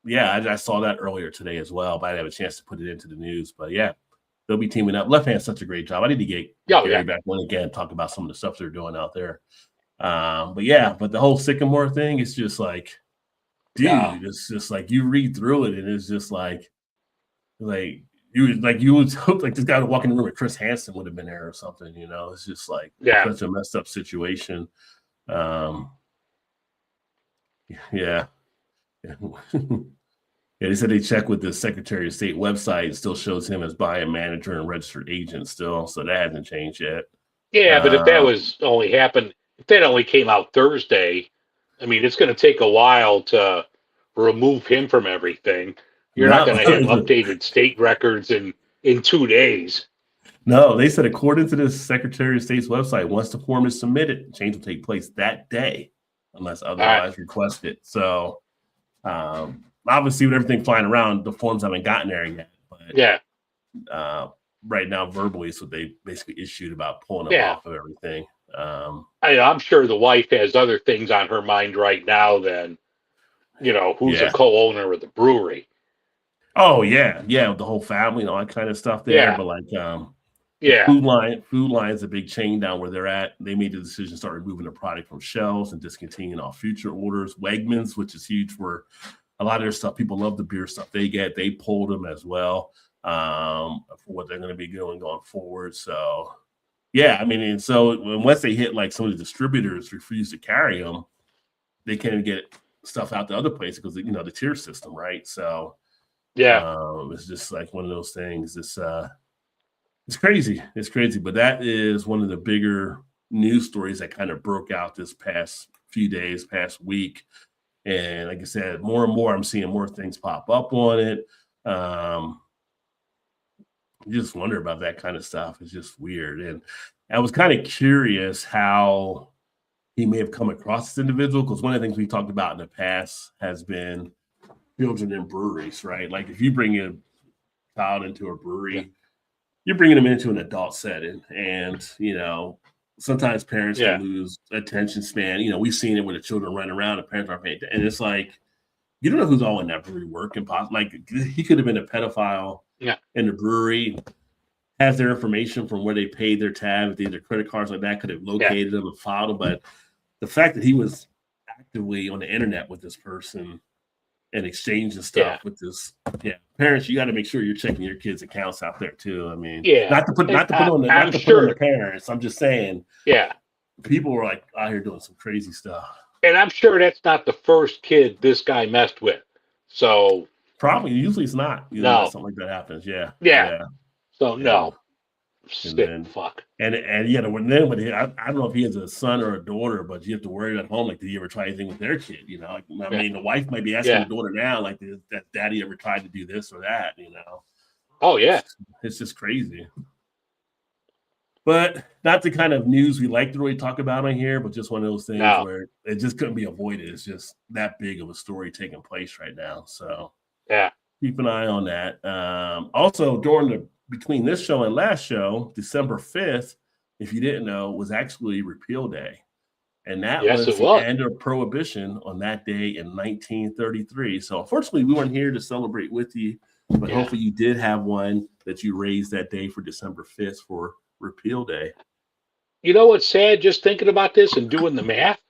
I saw that earlier today as well. But I didn't have a chance to put it into the news. But they'll be teaming up. Left Hand's such a great job. I need to get Gary back on again, talk about some of the stuff they're doing out there. But the whole Sycamore thing is just like, dude, it's just like you read through it, and it's just like you would hope like this guy would walk in the room and Chris Hansen would have been there or something. It's just like such a messed up situation. They said they checked with the Secretary of State website. It still shows him as buying manager and registered agent still, so that hasn't changed yet. But if that only came out Thursday, I mean, it's going to take a while to remove him from everything. You're not going to have updated state records in 2 days. No, they said according to the Secretary of State's website, once the form is submitted, change will take place that day, unless otherwise requested. So, obviously, with everything flying around, the forms haven't gotten there yet. But right now, verbally, so they basically issued about pulling them off of everything. I'm sure the wife has other things on her mind right now than, who's a co-owner of the brewery. Oh yeah, with the whole family and all that kind of stuff there. But like, Food Line is a big chain down where they're at. They made the decision to start removing the product from shelves and discontinuing all future orders. Wegmans, which is huge for a lot of their stuff. People love the beer stuff they get. They pulled them as well for what they're going to be doing going forward. So I mean, and so once they hit like some of the distributors refuse to carry them, they can't even get stuff out to other places because the tier system, right? So. It's just like one of those things. It's crazy. It's crazy, but that is one of the bigger news stories that kind of broke out this past few days, past week. And like I said, more and more, I'm seeing more things pop up on it. You just wonder about that kind of stuff. It's just weird. And I was kind of curious how he may have come across this individual, because one of the things we talked about in the past has been children in breweries, right? Like if you bring a child into a brewery, you're bringing them into an adult setting. And, sometimes parents can lose attention span. We've seen it when the children run around and parents aren't paying attention. And it's like, you don't know who's all in that brewery working. Like he could have been a pedophile in the brewery, has their information from where they paid their tab, if they had their credit cards like that, could have located them and filed them. But the fact that he was actively on the internet with this person and exchanging stuff with this, parents, you got to make sure you're checking your kids' accounts out there too. I mean, not to put on the parents. I'm just saying, people were like out here doing some crazy stuff. And I'm sure that's not the first kid this guy messed with. So probably, usually it's not. Something like that happens. So no. Fuck. And I don't know if he has a son or a daughter, but you have to worry at home. Like, did he ever try anything with their kid? The wife might be asking the daughter now, like, did that daddy ever tried to do this or that? Oh yeah, it's just crazy. But not the kind of news we like to really talk about on here, but just one of those things where it just couldn't be avoided. It's just that big of a story taking place right now. So keep an eye on that. Also, between this show and last show, December 5th, if you didn't know, was actually Repeal Day. And that was the end of Prohibition on that day in 1933. So unfortunately, we weren't here to celebrate with you, but hopefully you did have one that you raised that day for December 5th for Repeal Day. You know what's sad, just thinking about this and doing the math?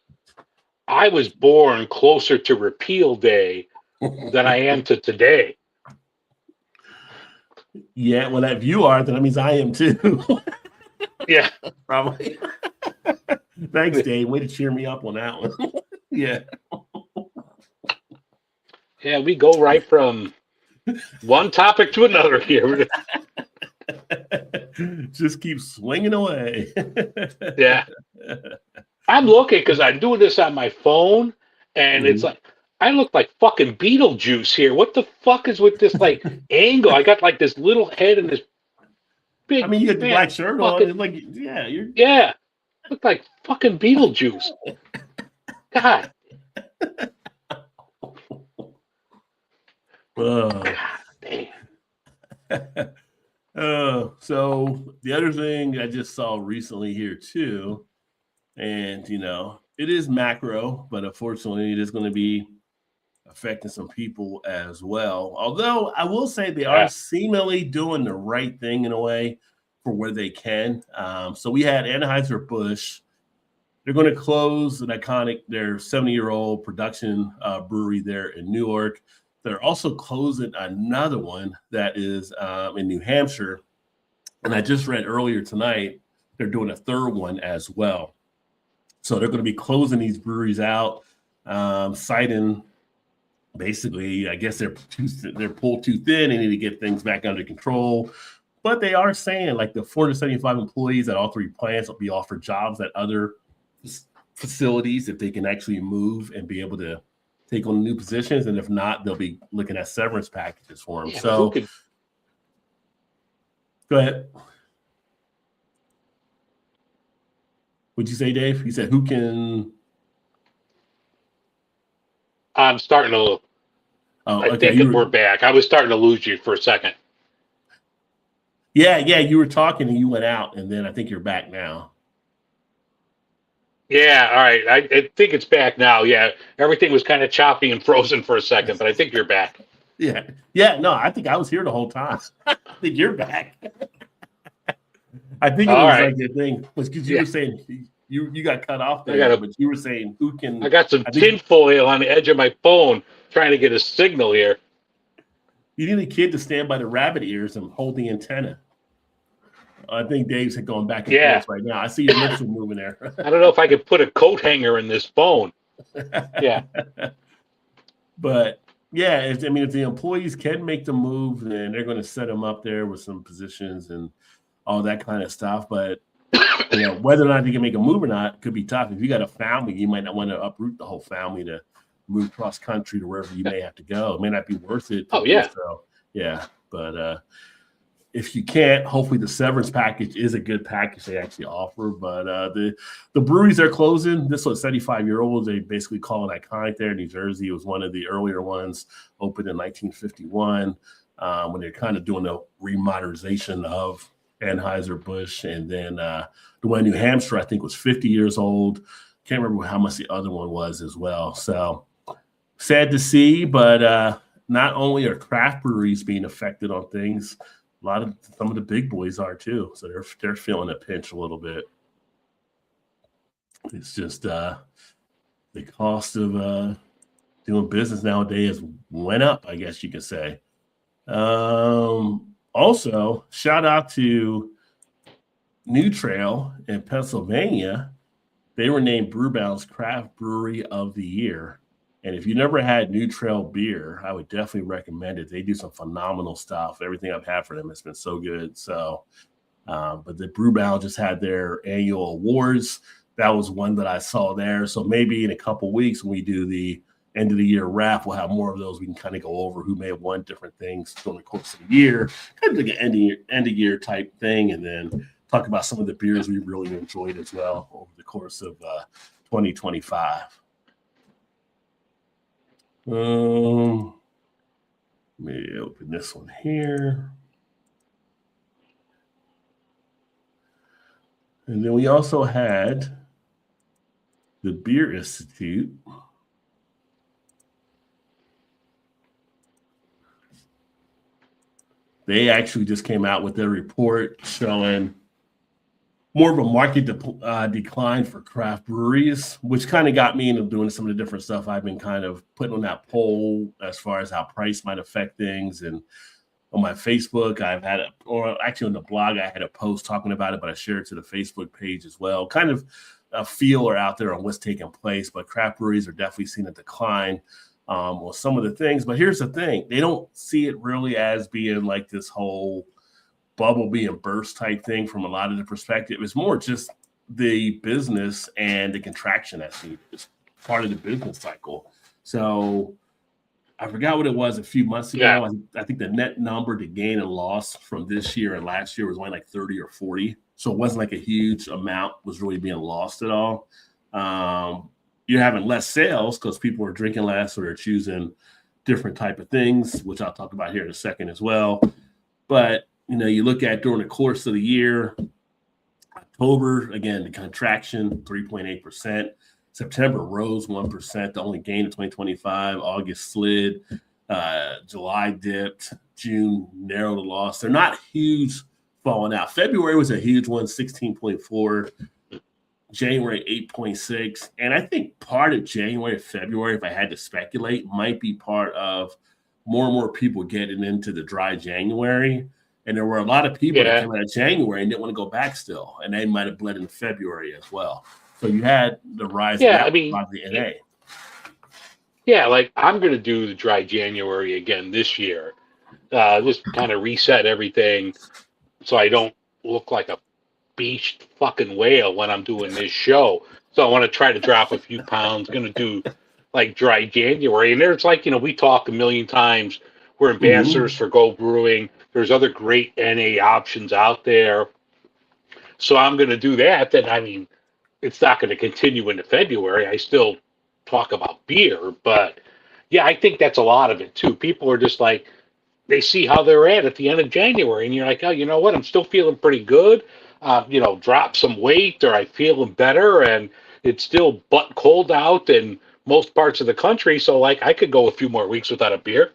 I was born closer to Repeal Day than I am to today. Yeah, well, if you are, then that means I am too. Yeah. Probably. Thanks, Dave. Way to cheer me up on that one. Yeah, we go right from one topic to another here. Just keep swinging away. Yeah. I'm looking because I'm doing this on my phone, and it's like, I look like fucking Beetlejuice here. What the fuck is with this like angle? I got like this little head and this big. I mean, you got the black shirt on. It's like, look like fucking Beetlejuice. God. God damn. So the other thing I just saw recently here too, and it is macro, but unfortunately it is going to be affecting some people as well. Although I will say they are seemingly doing the right thing in a way for where they can. So we had Anheuser-Busch. They're going to close their 70-year-old production brewery there in Newark. They're also closing another one that is in New Hampshire. And I just read earlier tonight, they're doing a third one as well. So they're going to be closing these breweries out, citing basically, I guess they're pulled too thin. They need to get things back under control. But they are saying like the 475 employees at all three plants will be offered jobs at other facilities if they can actually move and be able to take on new positions. And if not, they'll be looking at severance packages for them. So go ahead. What'd you say, Dave? You said who can? I'm starting to. I think we're back. I was starting to lose you for a second. Yeah. You were talking and you went out, and then I think you're back now. Yeah, all right. I think it's back now. Yeah, everything was kind of choppy and frozen for a second, but I think you're back. Yeah. No, I think I was here the whole time. I think you're back. I think it was like the thing was because you were saying you got cut off there, but you were saying who can. I got some tinfoil on the edge of my phone trying to get a signal here. You need a kid to stand by the rabbit ears and hold the antenna. I think Dave's going back and forth right now. I see your lips are moving there. I don't know if I could put a coat hanger in this phone. Yeah. But if the employees can make the move, then they're going to set them up there with some positions and all that kind of stuff. But whether or not you can make a move or not could be tough. If you got a family, you might not want to uproot the whole family to move cross country to wherever you may have to go. It may not be worth it. So. Yeah. But if you can't, hopefully the severance package is a good package they actually offer. But the breweries are closing. This was 75-year-olds. They basically call it iconic there in New Jersey. It was one of the earlier ones, opened in 1951, when they're kind of doing the remodernization of Anheuser-Busch. And then the one in New Hampshire, I think, was 50 years old. Can't remember how much the other one was as well. So sad to see, but not only are craft breweries being affected on things, some of the big boys are too. So they're feeling a pinch a little bit. It's just the cost of doing business nowadays went up, I guess you could say. Also, shout out to New Trail in Pennsylvania. They were named Brewbound's Craft Brewery of the Year. And if you never had New Trail beer, I would definitely recommend it. They do some phenomenal stuff. Everything I've had for them has been so good. So, but the Brewbound just had their annual awards. That was one that I saw there. So maybe in a couple weeks when we do the end of the year wrap, we'll have more of those. We can kind of go over who may have won different things during the course of the year, kind of like an end of year type thing, and then talk about some of the beers we really enjoyed as well over the course of 2025. Let me open this one here. And then we also had the Beer Institute. They actually just came out with their report showing more of a market decline for craft breweries, which kind of got me into doing some of the different stuff I've been kind of putting on that poll as far as how price might affect things. And on my Facebook, or actually on the blog, I had a post talking about it, but I shared it to the Facebook page as well. Kind of a feeler out there on what's taking place, but craft breweries are definitely seeing a decline on some of the things. But here's the thing. They don't see it really as being like this whole bubble being burst type thing from a lot of the perspective. It's more just the business and the contraction that's needed. It's part of the business cycle. So I forgot what it was a few months ago. Yeah. I think the net number to gain and loss from this year and last year was only like 30 or 40. So it wasn't like a huge amount was really being lost at all. You're having less sales because people are drinking less or they're choosing different type of things, which I'll talk about here in a second as well. But you look at during the course of the year, October, again, the contraction, 3.8%. September rose 1%, the only gain in 2025. August slid. July dipped. June narrowed the loss. They're not huge falling out. February was a huge one, 16.4. January, 8.6. And I think part of January, February, if I had to speculate, might be part of more and more people getting into the dry January. And there were a lot of people that came out of January and didn't want to go back still. And they might have bled into February as well. So you had the rise of the NA. Yeah, like I'm going to do the dry January again this year. Just kind of reset everything so I don't look like a beached fucking whale when I'm doing this show. So I want to try to drop a few pounds. Going to do like dry January. And there's like, we talk a million times. We're ambassadors for Go Brewing. There's other great NA options out there. So I'm going to do that. Then, I mean, it's not going to continue into February. I still talk about beer. But, yeah, I think that's a lot of it, too. People are just like, they see how they're at the end of January. And you're like, oh, you know what? I'm still feeling pretty good. Drop some weight or I'm feeling better. And it's still butt cold out in most parts of the country. So, like, I could go a few more weeks without a beer.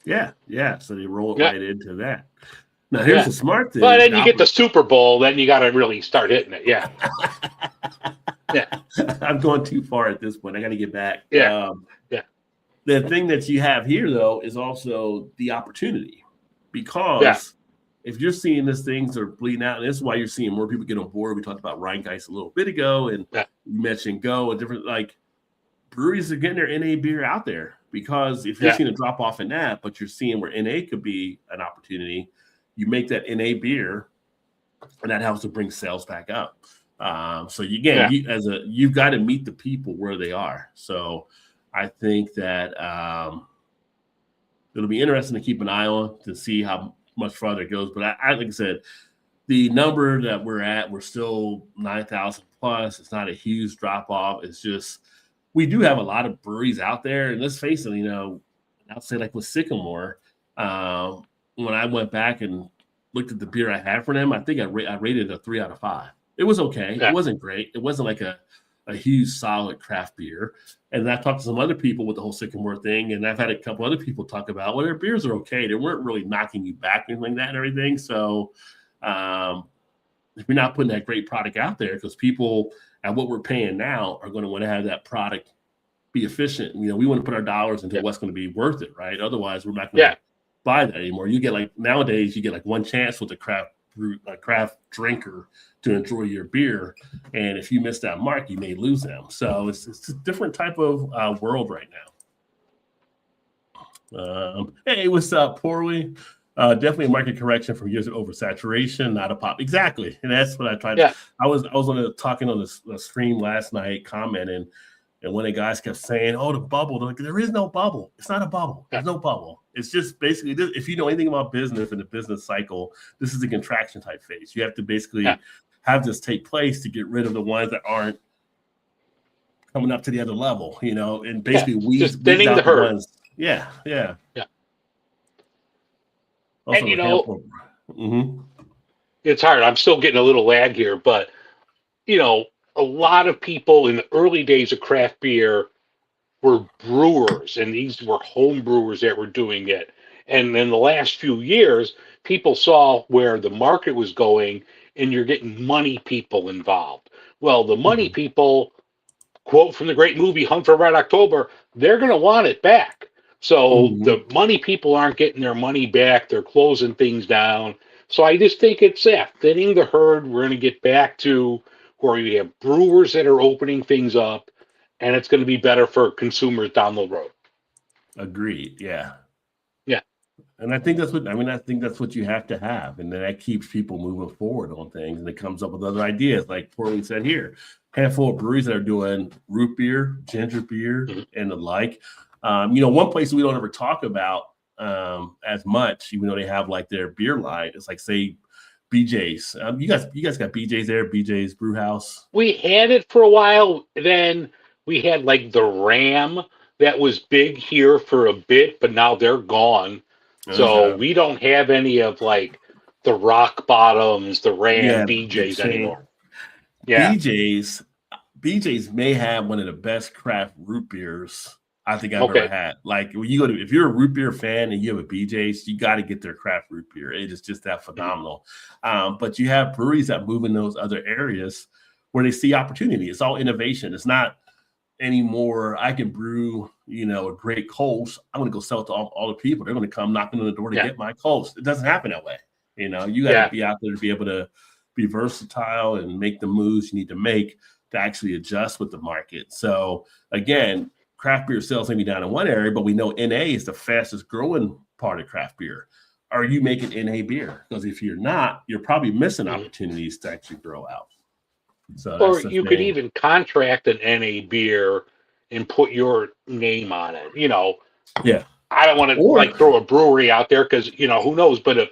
Yeah. So they roll it right into that. Now, here's the smart thing. But then you get the Super Bowl, then you got to really start hitting it. Yeah. I'm going too far at this point. I got to get back. Yeah. The thing that you have here, though, is also the opportunity. Because if you're seeing these things are bleeding out, and this is why you're seeing more people get on board. We talked about Rheingeist a little bit ago, and you mentioned Go and different, like, breweries are getting their NA beer out there. Because if you're seeing a drop off in that, but you're seeing where NA could be an opportunity, you make that NA beer, and that helps to bring sales back up. So you've got to meet the people where they are. So I think that it'll be interesting to keep an eye on to see how much farther it goes. But I like I said, the number that we're still 9,000 plus. It's not a huge drop off. It's just we do have a lot of breweries out there, and let's face it, I'll say like with Sycamore, when I went back and looked at the beer I had for them, I think I rated it a 3 out of 5. It was okay. Yeah. It wasn't great. It wasn't like a huge solid craft beer. And I talked to some other people with the whole Sycamore thing, and I've had a couple other people talk about, well, their beers are okay. They weren't really knocking you back and like that and everything. So if you're not putting that great product out there, because people at what we're paying now are going to want to have that product be efficient. We want to put our dollars into what's going to be worth it, right? Otherwise, we're not going to buy that anymore. You get nowadays, you get one chance with a craft drinker to enjoy your beer, and if you miss that mark, you may lose them. So it's a different type of world right now. Hey, what's up, Poorly? Definitely a market correction from years of oversaturation, not a pop. Exactly, and that's what I tried. Yeah. I was talking on the stream last night, commenting, and one of the guys kept saying, "Oh, the bubble." They're like, there is no bubble. It's not a bubble. There's no bubble. It's just basically, if you know anything about business and the business cycle, this is a contraction type phase. You have to basically have this take place to get rid of the ones that aren't coming up to the other level, and basically weed thinning the herd. Ones. Yeah. Also, and it's hard. I'm still getting a little lag here, but a lot of people in the early days of craft beer were brewers, and these were home brewers that were doing it. And in the last few years, people saw where the market was going, and you're getting money people involved. Well, the money people, quote from the great movie Hunt for Red October, they're going to want it back. So the money people aren't getting their money back. They're closing things down. So I just think it's thinning the herd. We're going to get back to where you have brewers that are opening things up, and it's going to be better for consumers down the road. Agreed. Yeah. And I think that's what you have to have. And then that keeps people moving forward on things, and it comes up with other ideas. Like Portland said here, handful of breweries that are doing root beer, ginger beer, and the like. One place we don't ever talk about as much, even though they have like their beer line, it's like, say, BJ's. You guys got BJ's there, BJ's Brew House. We had it for a while. Then we had like the Ram that was big here for a bit, but now they're gone. So we don't have any of like the Rock Bottoms, the Ram BJ's anymore. Yeah. BJ's may have one of the best craft root beers I think I've ever had. Like when you go to, if you're a root beer fan and you have a BJ's, you got to get their craft root beer. It is just that phenomenal. But you have breweries that move in those other areas where they see opportunity. It's all innovation. It's not anymore. I can brew, a great Kolsch. I'm going to go sell it to all the people. They're going to come knocking on the door to get my Kolsch. It doesn't happen that way. You got to be out there to be able to be versatile and make the moves you need to make to actually adjust with the market. So again, craft beer sales may be down in one area, but we know NA is the fastest growing part of craft beer. Are you making NA beer? Because if you're not, you're probably missing opportunities to actually grow out. So or you could even contract an NA beer and put your name on it. I don't want to throw a brewery out there because who knows. But if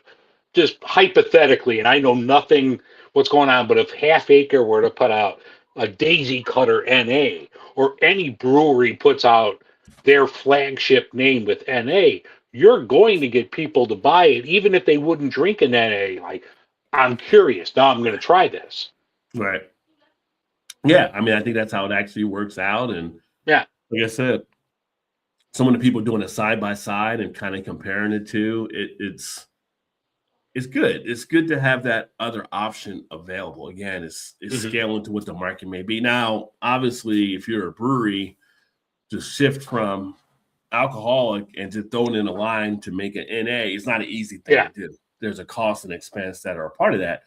just hypothetically, and I know nothing what's going on, but if Half Acre were to put out a Daisy Cutter NA, or any brewery puts out their flagship name with NA, you're going to get people to buy it, even if they wouldn't drink an NA. Like, I'm curious. Now I'm going to try this. Right. Yeah. I mean, I think that's how it actually works out. And like I said, some of the people doing it side by side and kind of comparing it to it's good. It's good to have that other option available. Again, it's scaling to what the market may be. Now, obviously, if you're a brewery, to shift from alcoholic and to throw it in a line to make an NA, it's not an easy thing to do. There's a cost and expense that are a part of that.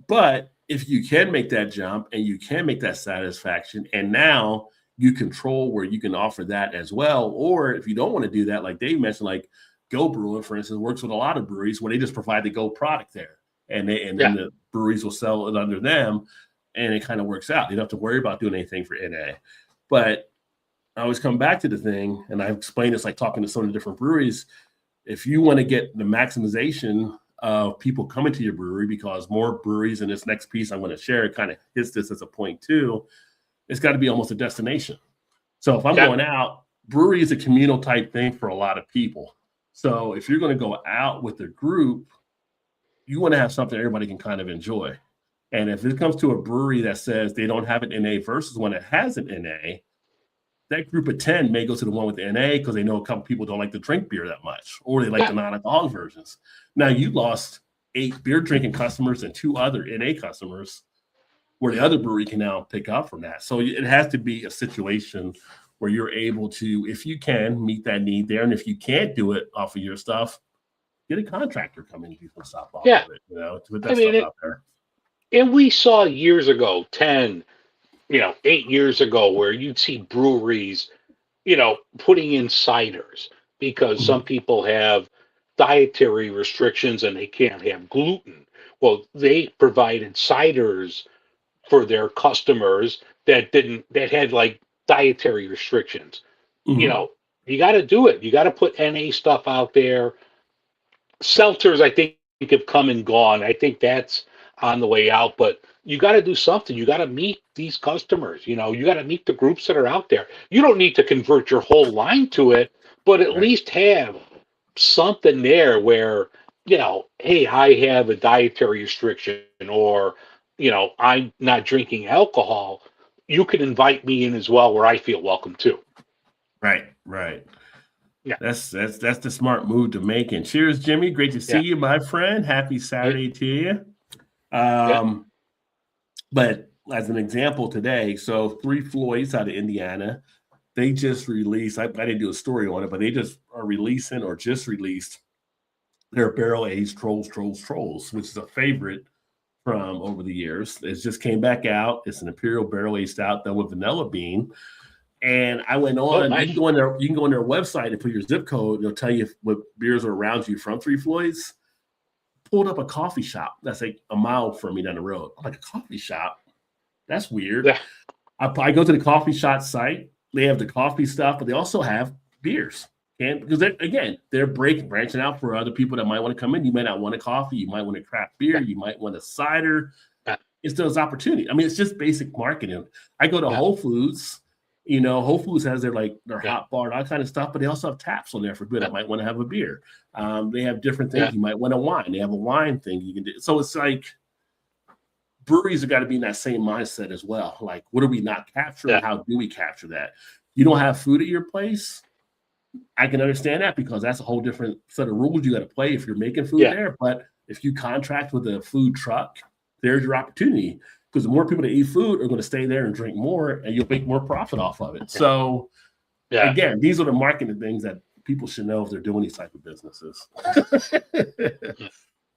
But if you can make that jump and you can make that satisfaction, and now you control where you can offer that as well, or if you don't want to do that, like Dave mentioned, like Go Brewing, for instance, works with a lot of breweries where they just provide the Go product there, and then the breweries will sell it under them. and it kind of works out. You don't have to worry about doing anything for NA. But I always come back to the thing, and I've explained this like talking to so many different breweries. If you want to get the maximization of people coming to your brewery, because more breweries, in this next piece I'm going to share, it kind of hits this as a point too, it's got to be almost a destination. So if I'm going out, brewery is a communal type thing for a lot of people. So if you're going to go out with a group, you want to have something everybody can kind of enjoy. And if it comes to a brewery that says they don't have an NA versus one that has an NA, that group of 10 may go to the one with the NA because they know a couple people don't like to drink beer that much, or they like the non-alcoholic versions. Now you lost 8 beer drinking customers and 2 other NA customers, where the other brewery can now pick up from that. So it has to be a situation where you're able to, if you can, meet that need there. And if you can't do it off of your stuff, get a contractor come in and do some stuff off of it, to put that stuff out there. And we saw years ago, 10, 8 years ago, where you'd see breweries, putting in ciders because some people have dietary restrictions and they can't have gluten. Well, they provided ciders for their customers that had like dietary restrictions. You got to do it. You got to put NA stuff out there. Seltzers, I think, have come and gone. I think that's on the way out, but you got to do something. You got to meet these customers. You got to meet the groups that are out there. You don't need to convert your whole line to it, but at least have something there where, hey, I have a dietary restriction, or, I'm not drinking alcohol. You can invite me in as well, where I feel welcome too. Right. Yeah, that's the smart move to make. And cheers, Jimmy. Great to see you, my friend. Happy Saturday to you. But as an example today, so 3 Floyds out of Indiana, they just released, I didn't do a story on it, but they just are releasing or just released their barrel-aged Trolls, which is a favorite from over the years. It just came back out. It's an Imperial barrel-aged stout done with vanilla bean. And I went on, you can go on their website and put your zip code. They'll tell you what beers are around you from 3 Floyds. Pulled up a coffee shop that's like a mile from me down the road. I'm like, a coffee shop? That's weird. Yeah. I go to the coffee shop site. They have the coffee stuff, but they also have beers. And because they're branching out for other people that might want to come in. You might not want a coffee. You might want a craft beer. You might want a cider. It's those opportunities. I mean, it's just basic marketing. I go to Whole Foods. Whole Foods has their hot bar and all kind of stuff, but they also have taps on there for good. I might want to have a beer. They have different things. You might want a wine. They have a wine thing you can do. So it's like breweries have got to be in that same mindset as well. Like, what are we not capturing? How do we capture that? You don't have food at your place. I can understand that because that's a whole different set of rules you got to play if you're making food there. But if you contract with a food truck, there's your opportunity. Because the more people that eat food are going to stay there and drink more, and you'll make more profit off of it. So, again, these are the marketing things that people should know if they're doing these type of businesses.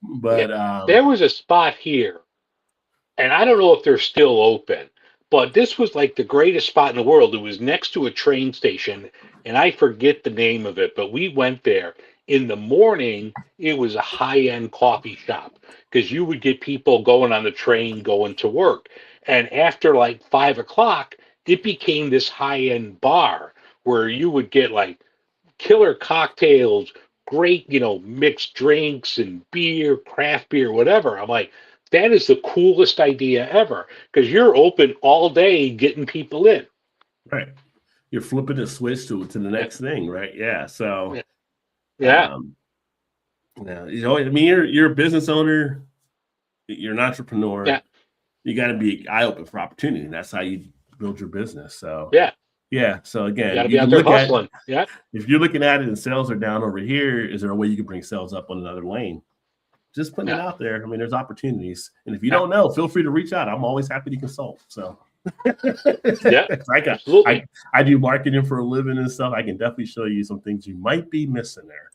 But there was a spot here, and I don't know if they're still open, but this was like the greatest spot in the world. It was next to a train station, and I forget the name of it, but we went there. In the morning, it was a high-end coffee shop because you would get people going on the train going to work. And after like 5 o'clock, it became this high-end bar where you would get like killer cocktails, great, mixed drinks and beer, craft beer, whatever. I'm like, that is the coolest idea ever because you're open all day getting people in. Right. You're flipping the switch to the next thing, right? Yeah. So. Yeah. I mean, you're a business owner, you're an entrepreneur. Yeah. You got to be eye open for opportunity. That's how you build your business. So yeah. So again, you look hustling. If you're looking at it and sales are down over here, is there a way you can bring sales up on another lane? Just putting it out there. I mean, there's opportunities, and if you don't know, feel free to reach out. I'm always happy to consult. So. Absolutely. I do marketing for a living and stuff. I can definitely show you some things you might be missing there.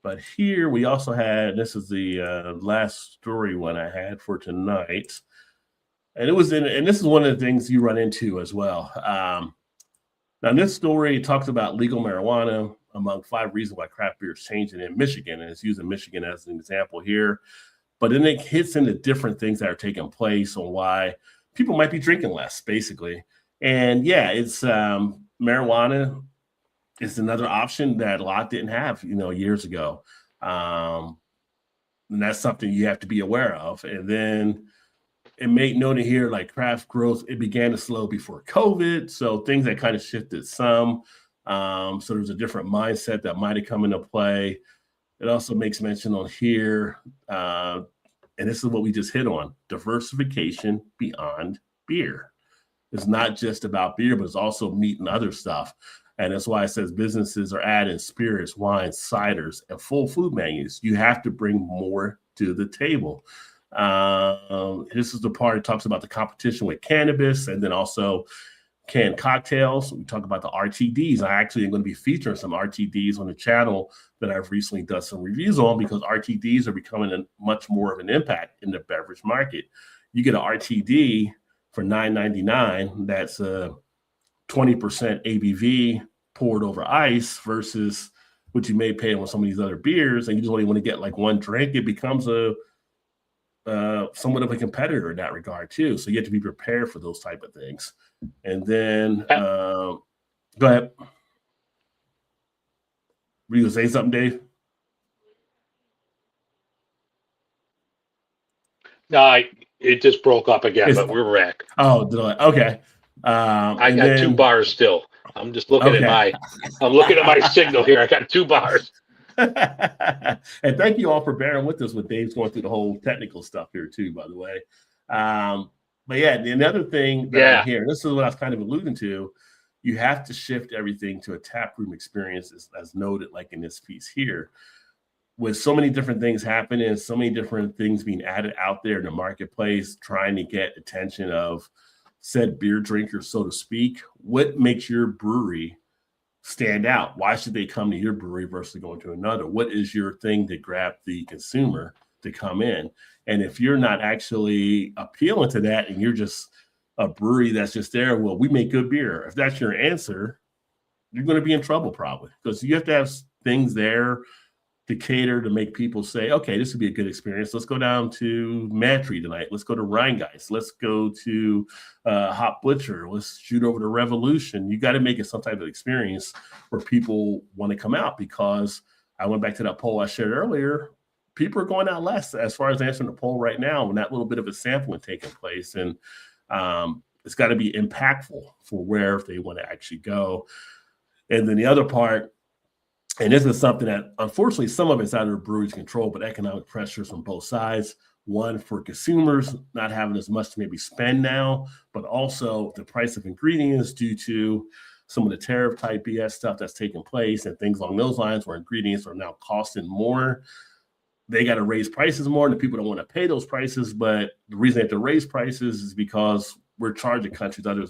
But here we also had, this is the last story one I had for tonight. And this is one of the things you run into as well. Now this story talks about legal marijuana among 5 reasons why craft beer is changing in Michigan. And it's using Michigan as an example here. But then it hits into different things that are taking place on why people might be drinking less, basically. And yeah, it's marijuana is another option that a lot didn't have, years ago. And that's something you have to be aware of. And then it made note of here, like craft growth, it began to slow before COVID. So things that kind of shifted some. So there's a different mindset that might have come into play. It also makes mention on here, and this is what we just hit on, diversification beyond beer. It's not just about beer, but it's also meat and other stuff. And that's why it says businesses are adding spirits, wines, ciders, and full food menus. You have to bring more to the table. This is the part that talks about the competition with cannabis and then also canned cocktails. We talk about the RTDs. I actually am going to be featuring some RTDs on the channel that I've recently done some reviews on because RTDs are becoming much more of an impact in the beverage market. You get an RTD for $9.99. That's a 20% ABV poured over ice versus what you may pay on some of these other beers, and you just only want to get like one drink. It becomes a somewhat of a competitor in that regard too. So you have to be prepared for those type of things. And then go ahead. Were you gonna say something, Dave? No, it just broke up again, but we're back. Oh, okay. I got 2 bars still. I'm just looking at my signal here. I got 2 bars. And thank you all for bearing with us with Dave's going through the whole technical stuff here too, by the way. But yeah, the another thing that I'm hearing, this is what I was kind of alluding to, you have to shift everything to a taproom experience, as noted like in this piece here. With so many different things happening, so many different things being added out there in the marketplace, trying to get attention of said beer drinkers, so to speak, what makes your brewery stand out? Why should they come to your brewery versus going to another? What is your thing to grab the consumer to come in? And if you're not actually appealing to that and you're just a brewery that's just there, well, we make good beer. If that's your answer, you're going to be in trouble probably, because you have to have things there to cater to make people say, okay, this would be a good experience. Let's go down to Mantry tonight. Let's go to Rheingeist. Let's go to Hop Butcher. Let's shoot over to Revolution. You got to make it some type of experience where people want to come out, because I went back to that poll I shared earlier. People are going out less as far as answering the poll right now when that little bit of a sampling taking place. And it's got to be impactful for where they want to actually go. And then the other part, and this is something that, unfortunately, some of it's out of the brewery's control, but economic pressures from both sides. One, for consumers not having as much to maybe spend now, but also the price of ingredients due to some of the tariff type BS stuff that's taking place and things along those lines where ingredients are now costing more. They got to raise prices more, and the people don't want to pay those prices. But the reason they have to raise prices is because we're charging countries other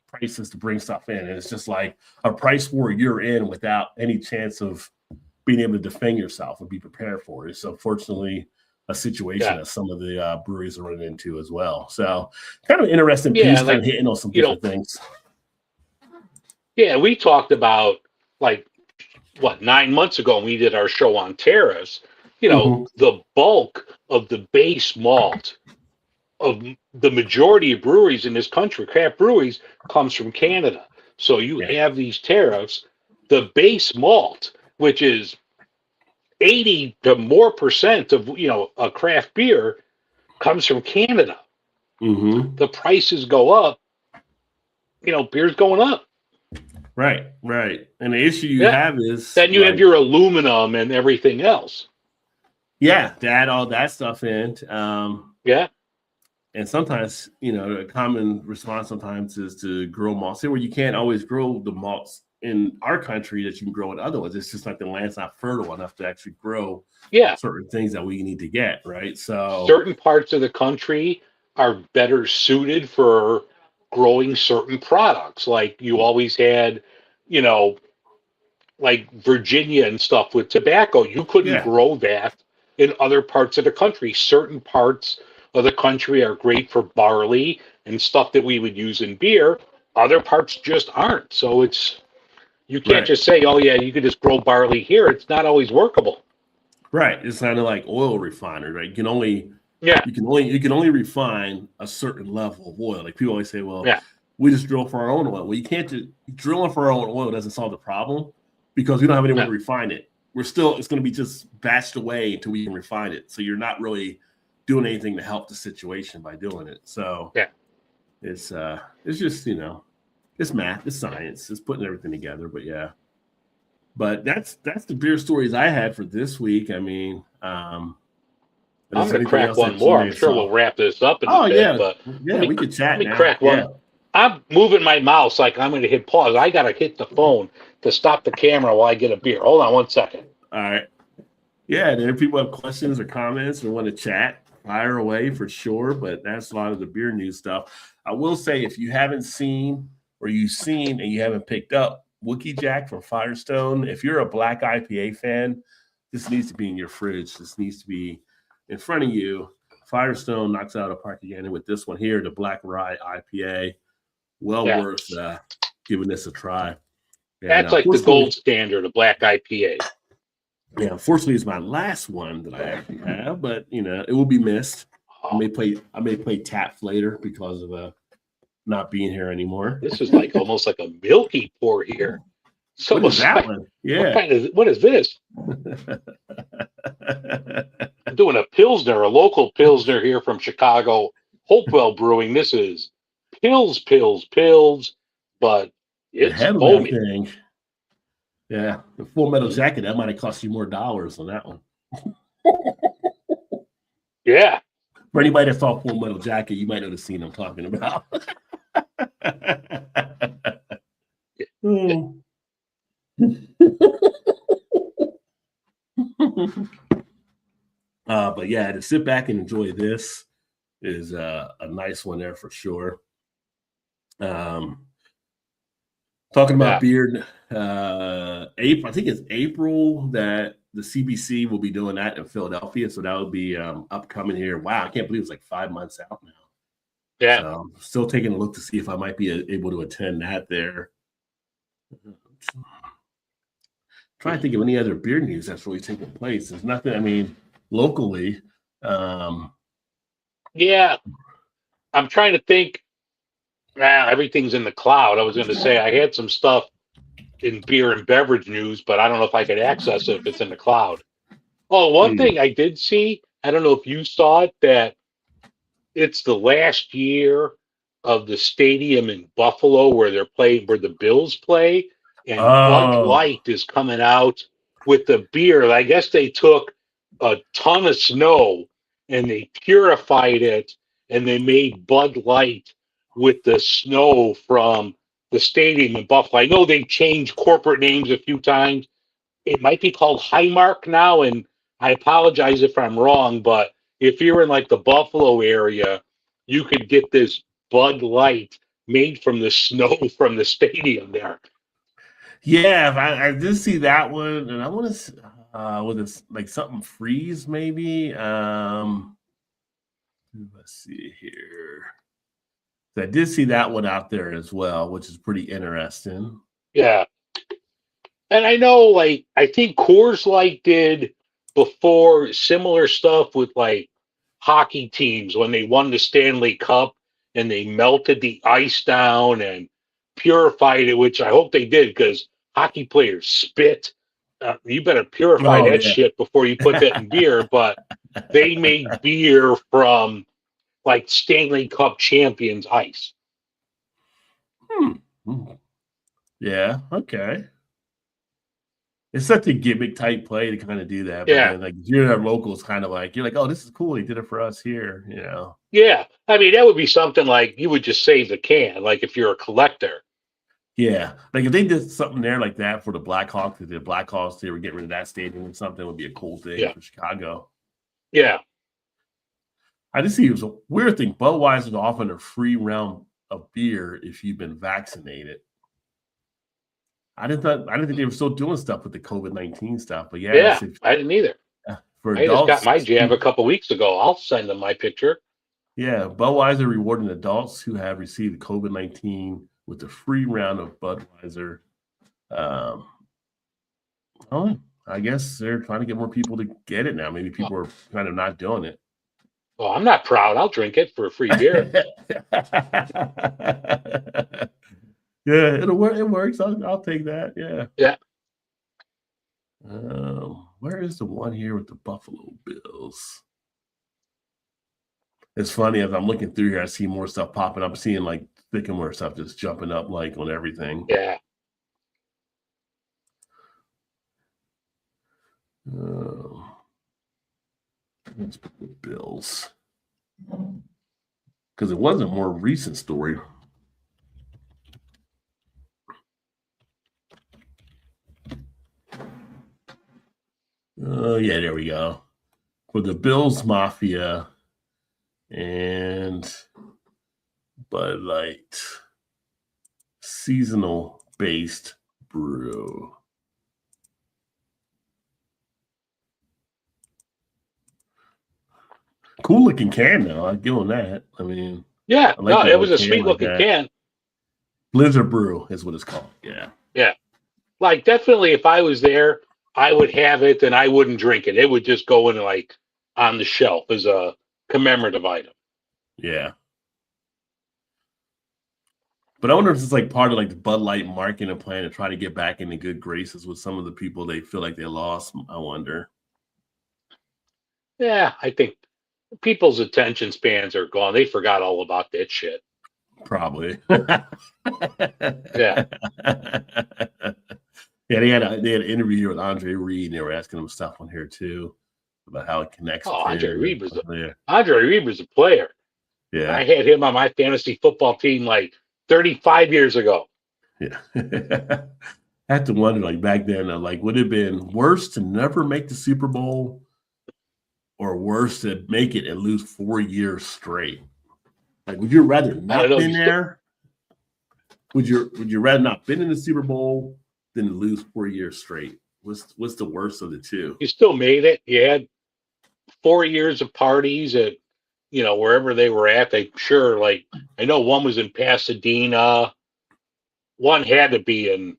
prices to bring stuff in, and it's just like a price war you're in without any chance of being able to defend yourself and be prepared for it. It's unfortunately a situation that some of the breweries are running into as well. So kind of interesting piece, kind of hitting on some different things. Yeah, we talked about 9 months ago when we did our show on tariffs. The bulk of the base malt of the majority of breweries in this country, craft breweries, comes from Canada. So you have these tariffs. The base malt, which is 80 to more percent of a craft beer, comes from Canada. Mm-hmm. The prices go up. Beer's going up. Right. And the issue you have is then you have your aluminum and everything else. Yeah, to add all that stuff in. And sometimes, a common response sometimes is to grow malts here, where you can't always grow the malts in our country that you can grow it otherwise. It's just like the land's not fertile enough to actually grow certain things that we need to get, right? So certain parts of the country are better suited for growing certain products. Like you always had, like Virginia and stuff with tobacco. You couldn't grow that in other parts of the country. Certain parts of the country are great for barley and stuff that we would use in beer. Other parts just aren't. So you can't just say, oh yeah, you could just grow barley here. It's not always workable. Right. It's kind of like oil refinery, right? You can only refine a certain level of oil. Like people always say, well, we just drill for our own oil. Well, you can't drilling for our own oil doesn't solve the problem because we don't have anyone to refine it. It's going to be just batched away until we can refine it. So you're not really doing anything to help the situation by doing it. So it's just, it's math, it's science, it's putting everything together. But but that's the beer stories I had for this week. I mean, I'm going to crack one more. I'm sure we'll wrap this up in a bit. But we could chat. Let me crack one. Yeah. I'm moving my mouse like I'm going to hit pause. I got to hit the phone to stop the camera while I get a beer. Hold on 1 second. All right. Yeah, and if people have questions or comments or want to chat, fire away for sure. But that's a lot of the beer news stuff. I will say, if you haven't seen or you've seen and you haven't picked up Wookie Jack from Firestone, if you're a black IPA fan, this needs to be in your fridge. This needs to be in front of you. Firestone knocks out a park again with this one here, the Black Rye IPA. Well worth giving this a try. And that's like the gold standard of black IPA. Yeah, unfortunately, it's my last one that I actually have, but it will be missed. I may play Taps later because of not being here anymore. This is like almost like a milky pour here. So what is that one? Yeah. What is this? I'm doing a Pilsner, a local Pilsner here from Chicago, Hopewell Brewing. This is Pills, but it's foamy. Thing. Yeah, the Full Metal Jacket, that might have cost you more dollars on that one. Yeah. For anybody that saw Full Metal Jacket, you might know the scene I'm talking about. But yeah, to sit back and enjoy this is a nice one there for sure. Talking about beer, April, I think it's April that the CBC will be doing that in Philadelphia. So that will be upcoming here. Wow, I can't believe it's like 5 months out now. Yeah. So still taking a look to see if I might be able to attend that there. Trying to think of any other beer news that's really taking place. There's nothing, I mean, locally. Yeah. I'm trying to think. Everything's in the cloud. I was going to say I had some stuff in beer and beverage news, but I don't know if I could access it if it's in the cloud. Oh, one thing I did see, I don't know if you saw it, that it's the last year of the stadium in Buffalo where the Bills play, and Bud Light is coming out with the beer. I guess they took a ton of snow and they purified it and they made Bud Light with the snow from the stadium in Buffalo. I know they changed corporate names a few times. It might be called Highmark now, and I apologize if I'm wrong, but if you're in like the Buffalo area, you could get this Bud Light made from the snow from the stadium there. Yeah, I did see that one, and I want to with this like something freeze maybe. Let's see here. I did see that one out there as well, which is pretty interesting. Yeah. And I know, like, I think Coors Light did before similar stuff with, like, hockey teams when they won the Stanley Cup and they melted the ice down and purified it, which I hope they did because hockey players spit. You better purify that shit before you put that in beer. But they made beer from like Stanley Cup champions ice. Yeah, okay. It's such a gimmick type play to kind of do that. But then, like you're our locals, kind of like you're like, oh, this is cool. He did it for us here, Yeah, I mean that would be something like you would just save the can, like if you're a collector. Yeah, like if they did something there like that for the Blackhawks, if the Blackhawks they were getting rid of that stadium or something, would be a cool thing for Chicago. Yeah. I just see it was a weird thing. Budweiser's offering a free round of beer if you've been vaccinated. I didn't think they were still doing stuff with the COVID-19 stuff, but I didn't either. For I adults, just got my jab a couple weeks ago. I'll send them my picture. Yeah, Budweiser rewarding adults who have received COVID-19 with a free round of Budweiser. I guess they're trying to get more people to get it now. Maybe people are kind of not doing it. Well, I'm not proud. I'll drink it for a free beer. Yeah, it'll work. It works. I'll take that. Yeah. Yeah. Where is the one here with the Buffalo Bills? It's funny as I'm looking through here, I see more stuff popping up. I'm seeing like Sycamore stuff just jumping up like on everything. Yeah. Let's put the Bills because it was a more recent story. Yeah, there we go. For the Bills Mafia and Bud Light seasonal based brew. Cool looking can though. I'd give them that. I mean, yeah, like it was a sweet looking can. Blizzard Brew is what it's called. Yeah. Yeah. Like definitely if I was there, I would have it and I wouldn't drink it. It would just go in like on the shelf as a commemorative item. Yeah. But I wonder if it's like part of like the Bud Light marketing plan to try to get back into good graces with some of the people they feel like they lost. I wonder. Yeah, I think people's attention spans are gone. They forgot all about that shit. Probably. Yeah. Yeah, they had an interview here with Andre Reed, and they were asking him stuff on here too about how it connects. Oh, Andre Reed was a player. Yeah, I had him on my fantasy football team like 35 years ago. Yeah. I have to wonder, like back then, like would it have been worse to never make the Super Bowl, or worse to make it and lose 4 years straight? Like, would you rather not been there? Would you rather not been in the Super Bowl than lose 4 years straight? What's the worst of the two? You still made it. You had 4 years of parties at, wherever they were at. They sure, like, I know one was in Pasadena. One had to be in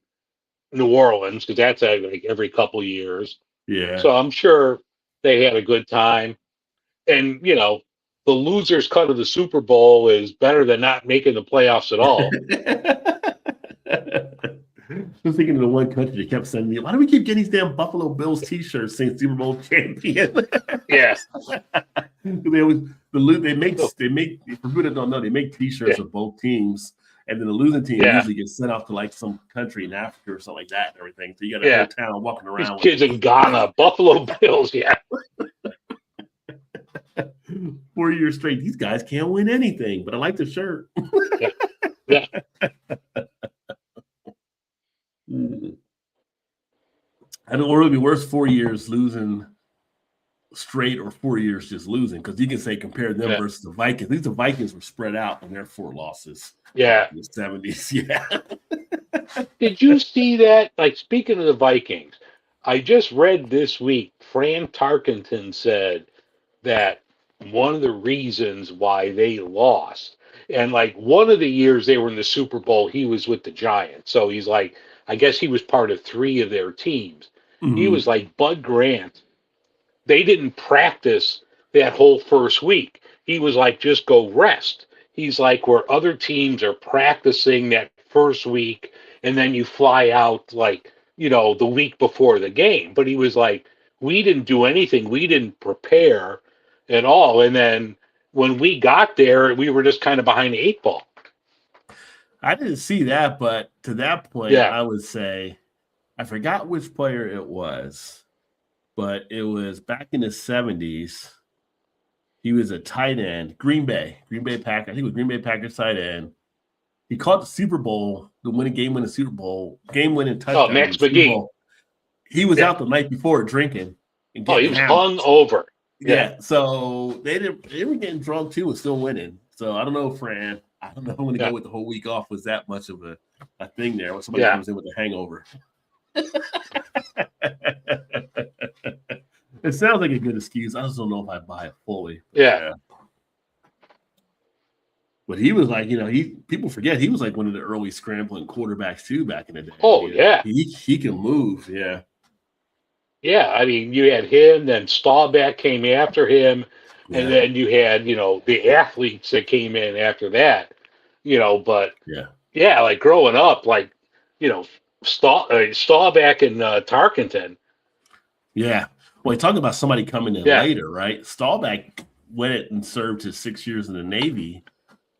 New Orleans because that's like every couple years. Yeah. So I'm sure they had a good time. And, the loser's cut of the Super Bowl is better than not making the playoffs at all. I was thinking of the one country that kept sending me, why do we keep getting these damn Buffalo Bills t-shirts saying Super Bowl champion? Yeah. they make for people that don't know, they make t-shirts of both teams, and then the losing team usually gets sent off to like some country in Africa or something like that and everything. So you got a whole town walking around. These kids in Ghana, Buffalo Bills, 4 years straight. These guys can't win anything, but I like the shirt. Yeah. I don't really be worse 4 years losing straight or 4 years just losing, because you can say compare them versus the Vikings. These the Vikings were spread out in their 4 losses. Yeah. In the 70s. Yeah. Did you see that? Like, speaking of the Vikings, I just read this week, Fran Tarkenton said that one of the reasons why they lost, and like one of the years they were in the Super Bowl, he was with the Giants. So he's like, I guess he was part of 3 of their teams. Mm-hmm. He was like Bud Grant. They didn't practice that whole first week. He was like, just go rest. He's like, where other teams are practicing that first week, and then you fly out like, the week before the game. But he was like, we didn't do anything. We didn't prepare at all. And then when we got there, we were just kind of behind the 8 ball. I didn't see that, but to that point, I would say, I forgot which player it was, but it was back in the 70s. He was a tight end, Green Bay Packers. I think it was Green Bay Packers tight end. He caught the Super Bowl, game-winning Super Bowl, game-winning touchdown. Oh, Max McGee. He was out the night before drinking. And he was hungover. Yeah, so they were getting drunk too and still winning. So I don't know, Fran. I don't know if I'm going to go with the whole week off was that much of a thing there when somebody comes in with a hangover. It sounds like a good excuse. I just don't know if I buy it fully. But he was like, people forget he was like one of the early scrambling quarterbacks too back in the day. Oh, yeah. He can move, yeah. Yeah, I mean, you had him, then Staubach came after him, and Yeah, then you had, the athletes that came in after that, but yeah, yeah, like growing up, like, you know, Staubach and Tarkenton. yeah. Well, you're talking about somebody coming in Yeah, later, right? Staubach went and served his 6 years in the Navy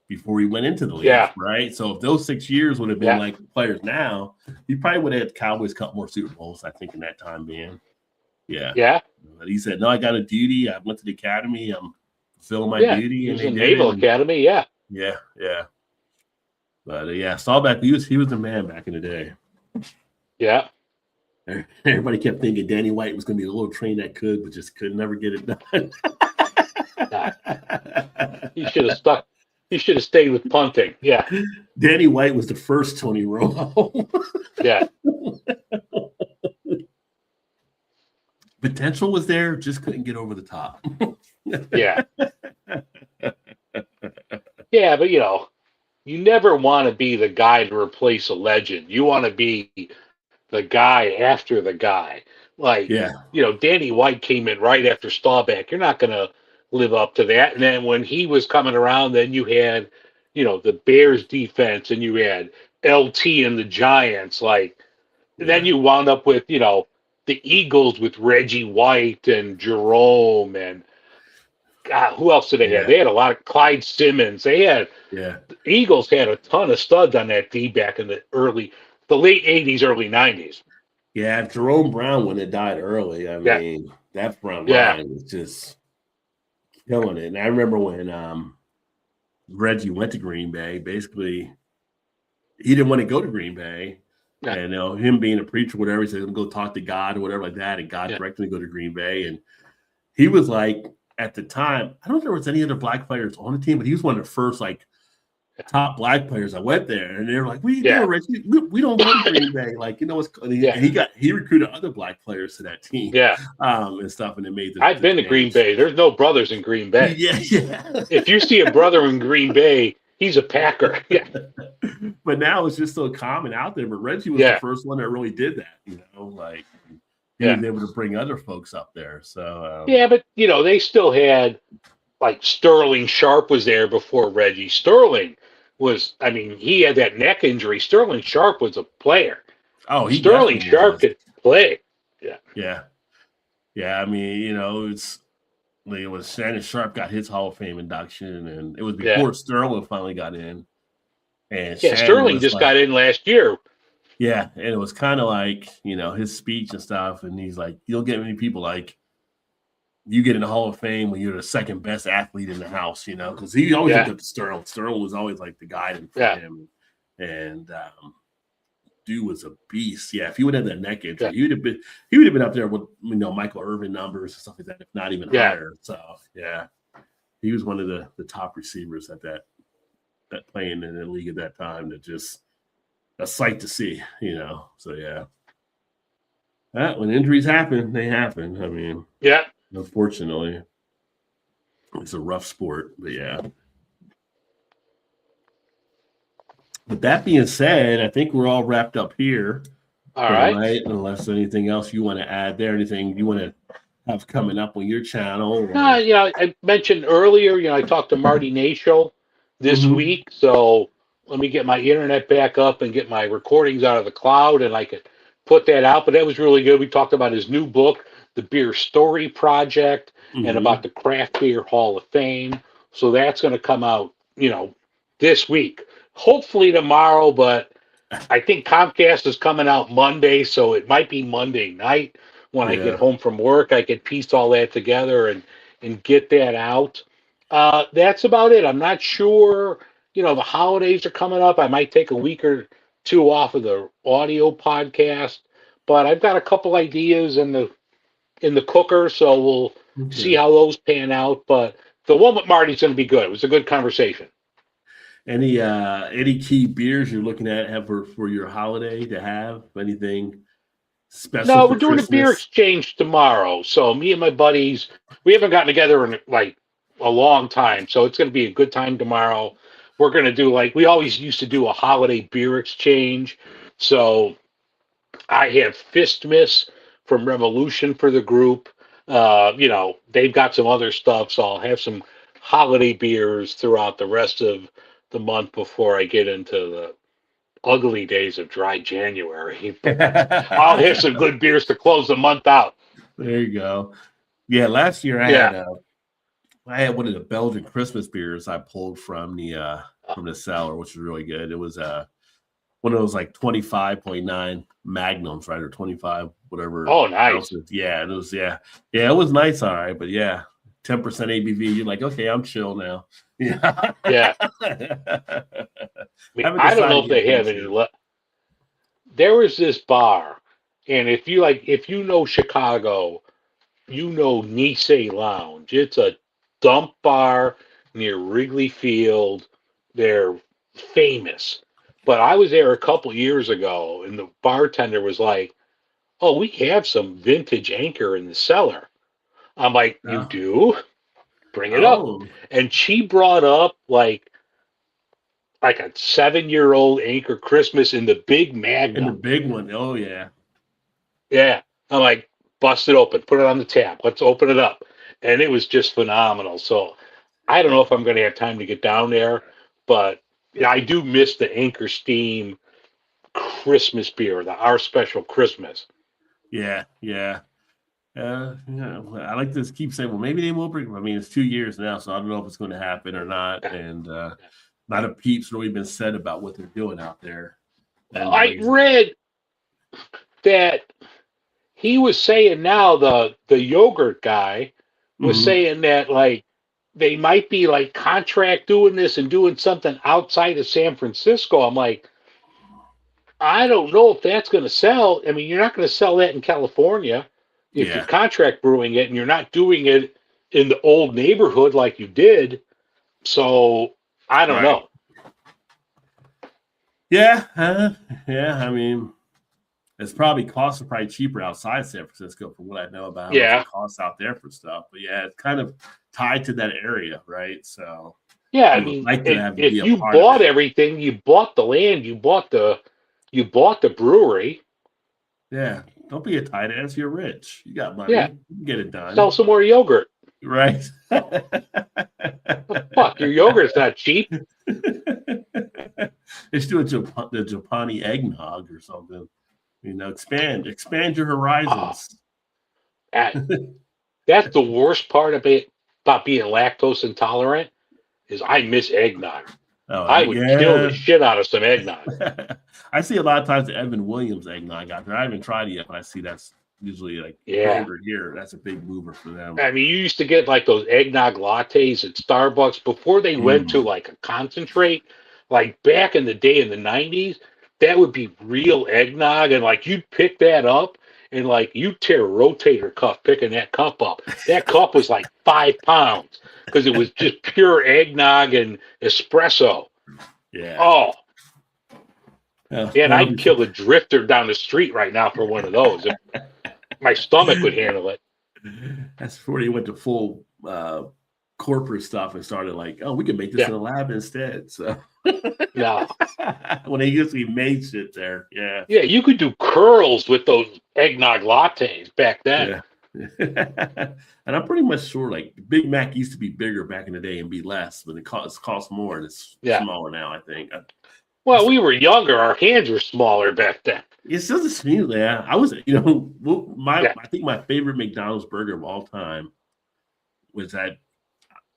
before he went into the league, yeah, right? So if those 6 years would have been yeah, like players now, he probably would have had Cowboys couple more Super Bowls, I think, in that time being. Yeah. yeah, But he said, no, I got a duty. I went to the academy. I'm fulfilling my yeah. duty, He and was they in did it. Naval And Academy. Yeah, yeah, yeah. But yeah, Staubach, he was the man back in the day. yeah. Everybody kept thinking Danny White was going to be a little train that could, but just could never get it done. Nah, he should have stuck. He should have stayed with punting. Yeah, Danny White was the first Tony Romo. yeah, Potential was there, just couldn't get over the top. yeah, yeah. But you never want to be the guy to replace a legend. You want to be the guy after the guy. Like, Yeah, Danny White came in right after Staubach. You're not going to live up to that. And then when he was coming around, then you had, the Bears defense and you had LT and the Giants. Like, then yeah, you wound up with, the Eagles with Reggie White and Jerome and God, who else did they have? yeah, They had a lot of Clyde Simmons. yeah. The Eagles had a ton of studs on that D back in the late '80s, early '90s. Yeah, if Jerome Brown wouldn't have died early, I Yeah, mean, that front yeah, line was just killing it. And I remember when Reggie went to Green Bay, basically he didn't want to go to Green Bay. yeah, And him being a preacher, whatever, he said, go talk to God or whatever like that. And God yeah, directed him to go to Green Bay. And he was like, at the time, I don't know if there was any other black players on the team, but he was one of the first like top black players I went there, and they were like, "What are you yeah, doing, Reggie? We don't go to Green Bay." Like, what's and yeah, he recruited other black players to that team, yeah. and stuff, and it made I've the been to Green change. Bay. There's no brothers in Green Bay. Yeah, yeah. If you see a brother in Green Bay, he's a Packer. Yeah, But now it's just so common out there. But Reggie was the yeah, first one that really did that. Like he yeah, was able to bring other folks up there. So yeah. But they still had like Sterling Sharp was there before Reggie. Sterling was, I mean, he had that neck injury. Sterling Sharp was a player. oh, he Sterling definitely Sharp was. could play. Yeah, Yeah, yeah. I mean, it was Shannon Sharp got his Hall of Fame induction, and it was yeah, before Sterling finally got in. And yeah. Shannon Sterling was just like, got in last year. yeah, and it was kind of like, his speech and stuff. And he's like, you don't get many people like you get in the Hall of Fame when you're the second best athlete in the house, because he always Yeah, looked up to Sterling. Sterling was always like the guidance for yeah, him. And dude was a beast. Yeah, if he would have that neck injury, yeah, he would have been up there with Michael Irvin numbers and stuff like that, if not even yeah, higher. So yeah, he was one of the top receivers at that playing in the league at that time. That just a sight to see, So yeah, when injuries happen, they happen. I mean, yeah. unfortunately, it's a rough sport, but yeah. But that being said, I think we're all wrapped up here. All right. Right? Unless anything else you want to add there, anything you want to have coming up on your channel. I mentioned earlier, I talked to Marty Nashel this Mhm. week. So let me get my internet back up and get my recordings out of the cloud, and I could put that out. But that was really good. We talked about his new book, The Beer Story Project, and about the Craft Beer Hall of Fame. So that's going to come out, this week. Hopefully tomorrow, but I think Comcast is coming out Monday, so it might be Monday night when I get Yeah. home from work. I could piece all that together and get that out. That's about it. I'm not sure. The holidays are coming up. I might take a week or two off of the audio podcast, but I've got a couple ideas in the cooker, so we'll see Okay. how those pan out. But the one with Marty's going to be good. It was a good conversation. Any key beers you're looking at have for your holiday to have? Anything special No, for we're doing a beer Christmas? exchange tomorrow. So me and my buddies, we haven't gotten together in like a long time. So it's going to be a good time tomorrow. We're going to do like we always used to do a holiday beer exchange. So I have Fistmas from Revolution for the group. You know, they've got some other stuff, so I'll have some holiday beers throughout the rest of the month before I get into the ugly days of dry January. I'll have some good beers to close the month out. There you go. Yeah, last year I had one of the Belgian Christmas beers I pulled from the cellar, which was really good. It was one of those like 25.9 magnums, right, or 25 whatever. Oh, nice. Ounces. Yeah, it was it was nice, all right, but yeah, 10% ABV. You're like, okay, I'm chill now. Yeah. Yeah. I mean, I don't know if they have any left. There was this bar, and if you know Chicago, you know Nice Lounge. It's a dump bar near Wrigley Field. They're famous. But I was there a couple years ago, and the bartender was like, "Oh, we have some vintage Anchor in the cellar." I'm like, "You do? Bring it up." And she brought up like a 7-year-old Anchor Christmas in the big Magnum. In the big one. Oh, yeah. Yeah. I'm like, bust it open, put it on the tap. Let's open it up. And it was just phenomenal. So I don't know if I'm going to have time to get down there, but yeah, I do miss the Anchor Steam Christmas beer, our special Christmas. Yeah. I like to keep saying, well, maybe they will bring. I mean, it's 2 years now, so I don't know if it's going to happen or not. And not a peep's really been said about what they're doing out there. I read that he was saying now the yogurt guy was saying that like they might be like contract doing this and doing something outside of San Francisco. I'm like, I don't know if that's going to sell. I mean, you're not going to sell that in California if you're contract brewing it and you're not doing it in the old neighborhood like you did. So I don't know. Yeah. I mean, it's probably cheaper outside San Francisco from what I know about how much it costs out there for stuff. But yeah, it's kind of tied to that area, right? So yeah, I mean, if you bought everything, you bought the land, you bought the brewery. Yeah, don't be a tight ass. You're rich. You got money. Yeah, you can get it done. Sell some more yogurt. Right. Fuck, your yogurt's not cheap. Let's do the Japani eggnog or something. You know, expand your horizons. That's the worst part about being lactose intolerant is I miss eggnog. I would kill the shit out of some eggnog. I see a lot of times the Evan Williams eggnog out there. I haven't tried it yet, but I see that's usually like over here. That's a big mover for them. I mean, you used to get like those eggnog lattes at Starbucks before they went to like a concentrate. Like back in the day in the 90s, that would be real eggnog, and like you'd pick that up and like you'd tear a rotator cuff picking that cup up. That cup was like 5 pounds because it was just pure eggnog and espresso. Yeah. Oh. And I'd kill a drifter down the street right now for one of those. If my stomach would handle it. That's before they went to full corporate stuff and started like, oh, we can make this in a lab instead. So no. When they usually made shit there. Yeah. Yeah, you could do curls with those eggnog lattes back then. Yeah. And I'm pretty much sure like Big Mac used to be bigger back in the day and be less, but it costs more and it's smaller now, I think. Well, we were younger. Our hands were smaller back then. It still just means that I was, I think my favorite McDonald's burger of all time was that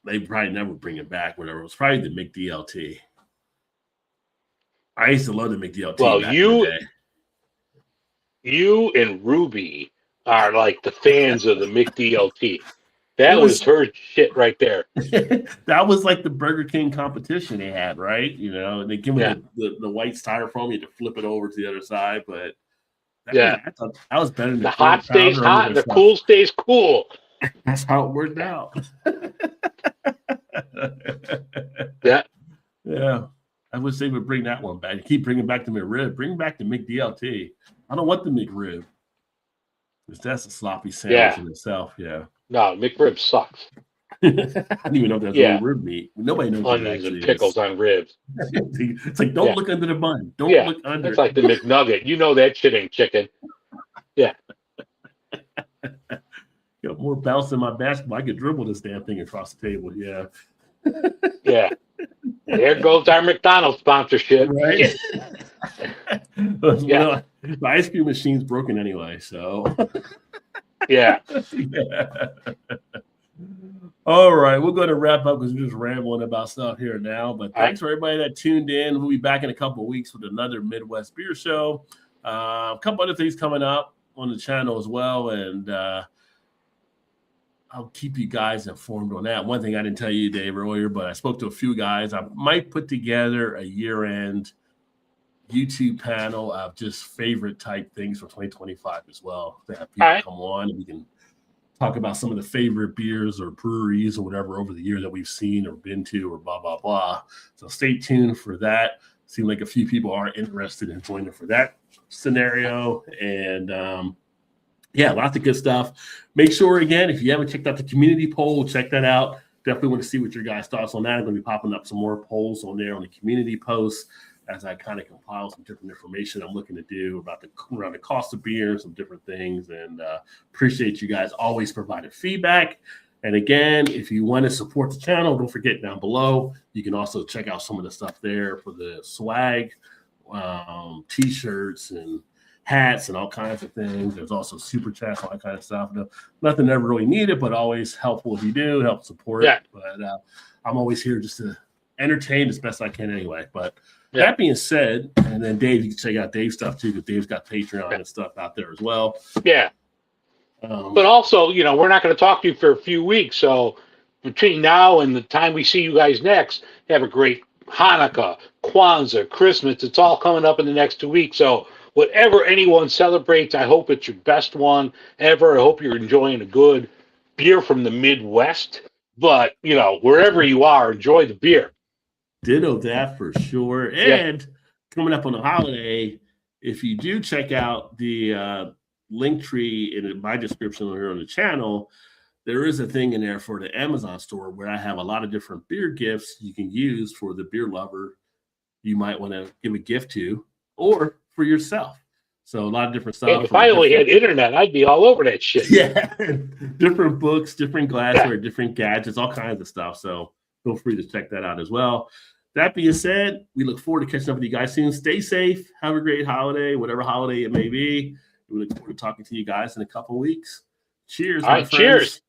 they probably never bring it back. Whatever, it was probably the McDLT. I used to love the McDLT. Well, you and Ruby are like the fans of the McDLT. That was her shit right there. That was like the Burger King competition they had, right? You know, and they give me the white styrofoam, you had to flip it over to the other side. But I thought that was better than the hot stays hot and the cool stays cool. That's how it worked out. Yeah. I wish they would bring that one back. Keep bringing back the McRib. Bring back the McDLT. I don't want the McRib. Because that's a sloppy sandwich in itself. Yeah. No, McRib sucks. I didn't even know if that's real rib meat. Nobody knows what onions and pickles on ribs. It's like, don't look under the bun. Don't look under. It's like the McNugget. You know that shit ain't chicken. Yeah. Got more bounce in my basketball. I could dribble this damn thing across the table. Yeah. Yeah. There goes our McDonald's sponsorship. Right. Yeah. The ice cream machine's broken anyway, so. Yeah. Yeah. All right, we're going to wrap up because we're just rambling about stuff here now. But thanks for everybody that tuned in. We'll be back in a couple of weeks with another Midwest Beer Show. A couple other things coming up on the channel as well, and I'll keep you guys informed on that. One thing I didn't tell you, Dave, earlier, but I spoke to a few guys. I might put together a year-end YouTube panel of just favorite type things for 2025 as well. To have people come on and we can talk about some of the favorite beers or breweries or whatever over the year that we've seen or been to or blah, blah, blah. So stay tuned for that. Seems like a few people are interested in joining for that scenario. And yeah, lots of good stuff. Make sure, again, if you haven't checked out the community poll, check that out. Definitely want to see what your guys' thoughts on that. I'm going to be popping up some more polls on there on the community posts as I kind of compile some different information I'm looking to do around the cost of beer and some different things. And appreciate you guys always providing feedback. And again, if you want to support the channel, don't forget down below, you can also check out some of the stuff there for the swag, t-shirts and hats and all kinds of things. There's also super chats, all that kind of stuff. Nothing ever really needed, but always helpful if you do, help support. Yeah. But I'm always here just to entertain as best I can anyway. But that being said, and then Dave, you can check out Dave's stuff too, because Dave's got Patreon and stuff out there as well. Yeah. But also, we're not going to talk to you for a few weeks. So between now and the time we see you guys next, have a great Hanukkah, Kwanzaa, Christmas. It's all coming up in the next 2 weeks. So whatever anyone celebrates, I hope it's your best one ever. I hope you're enjoying a good beer from the Midwest. But, wherever you are, enjoy the beer. Ditto that for sure. And coming up on the holiday, if you do check out the link tree in my description here on the channel, there is a thing in there for the Amazon store where I have a lot of different beer gifts you can use for the beer lover you might want to give a gift to or for yourself. So a lot of different stuff. If I only had internet, I'd be all over that shit. Yeah. Different books, different glassware, different gadgets, all kinds of stuff. So feel free to check that out as well. That being said, we look forward to catching up with you guys soon. Stay safe. Have a great holiday, whatever holiday it may be. We look forward to talking to you guys in a couple of weeks. Cheers. All right, cheers.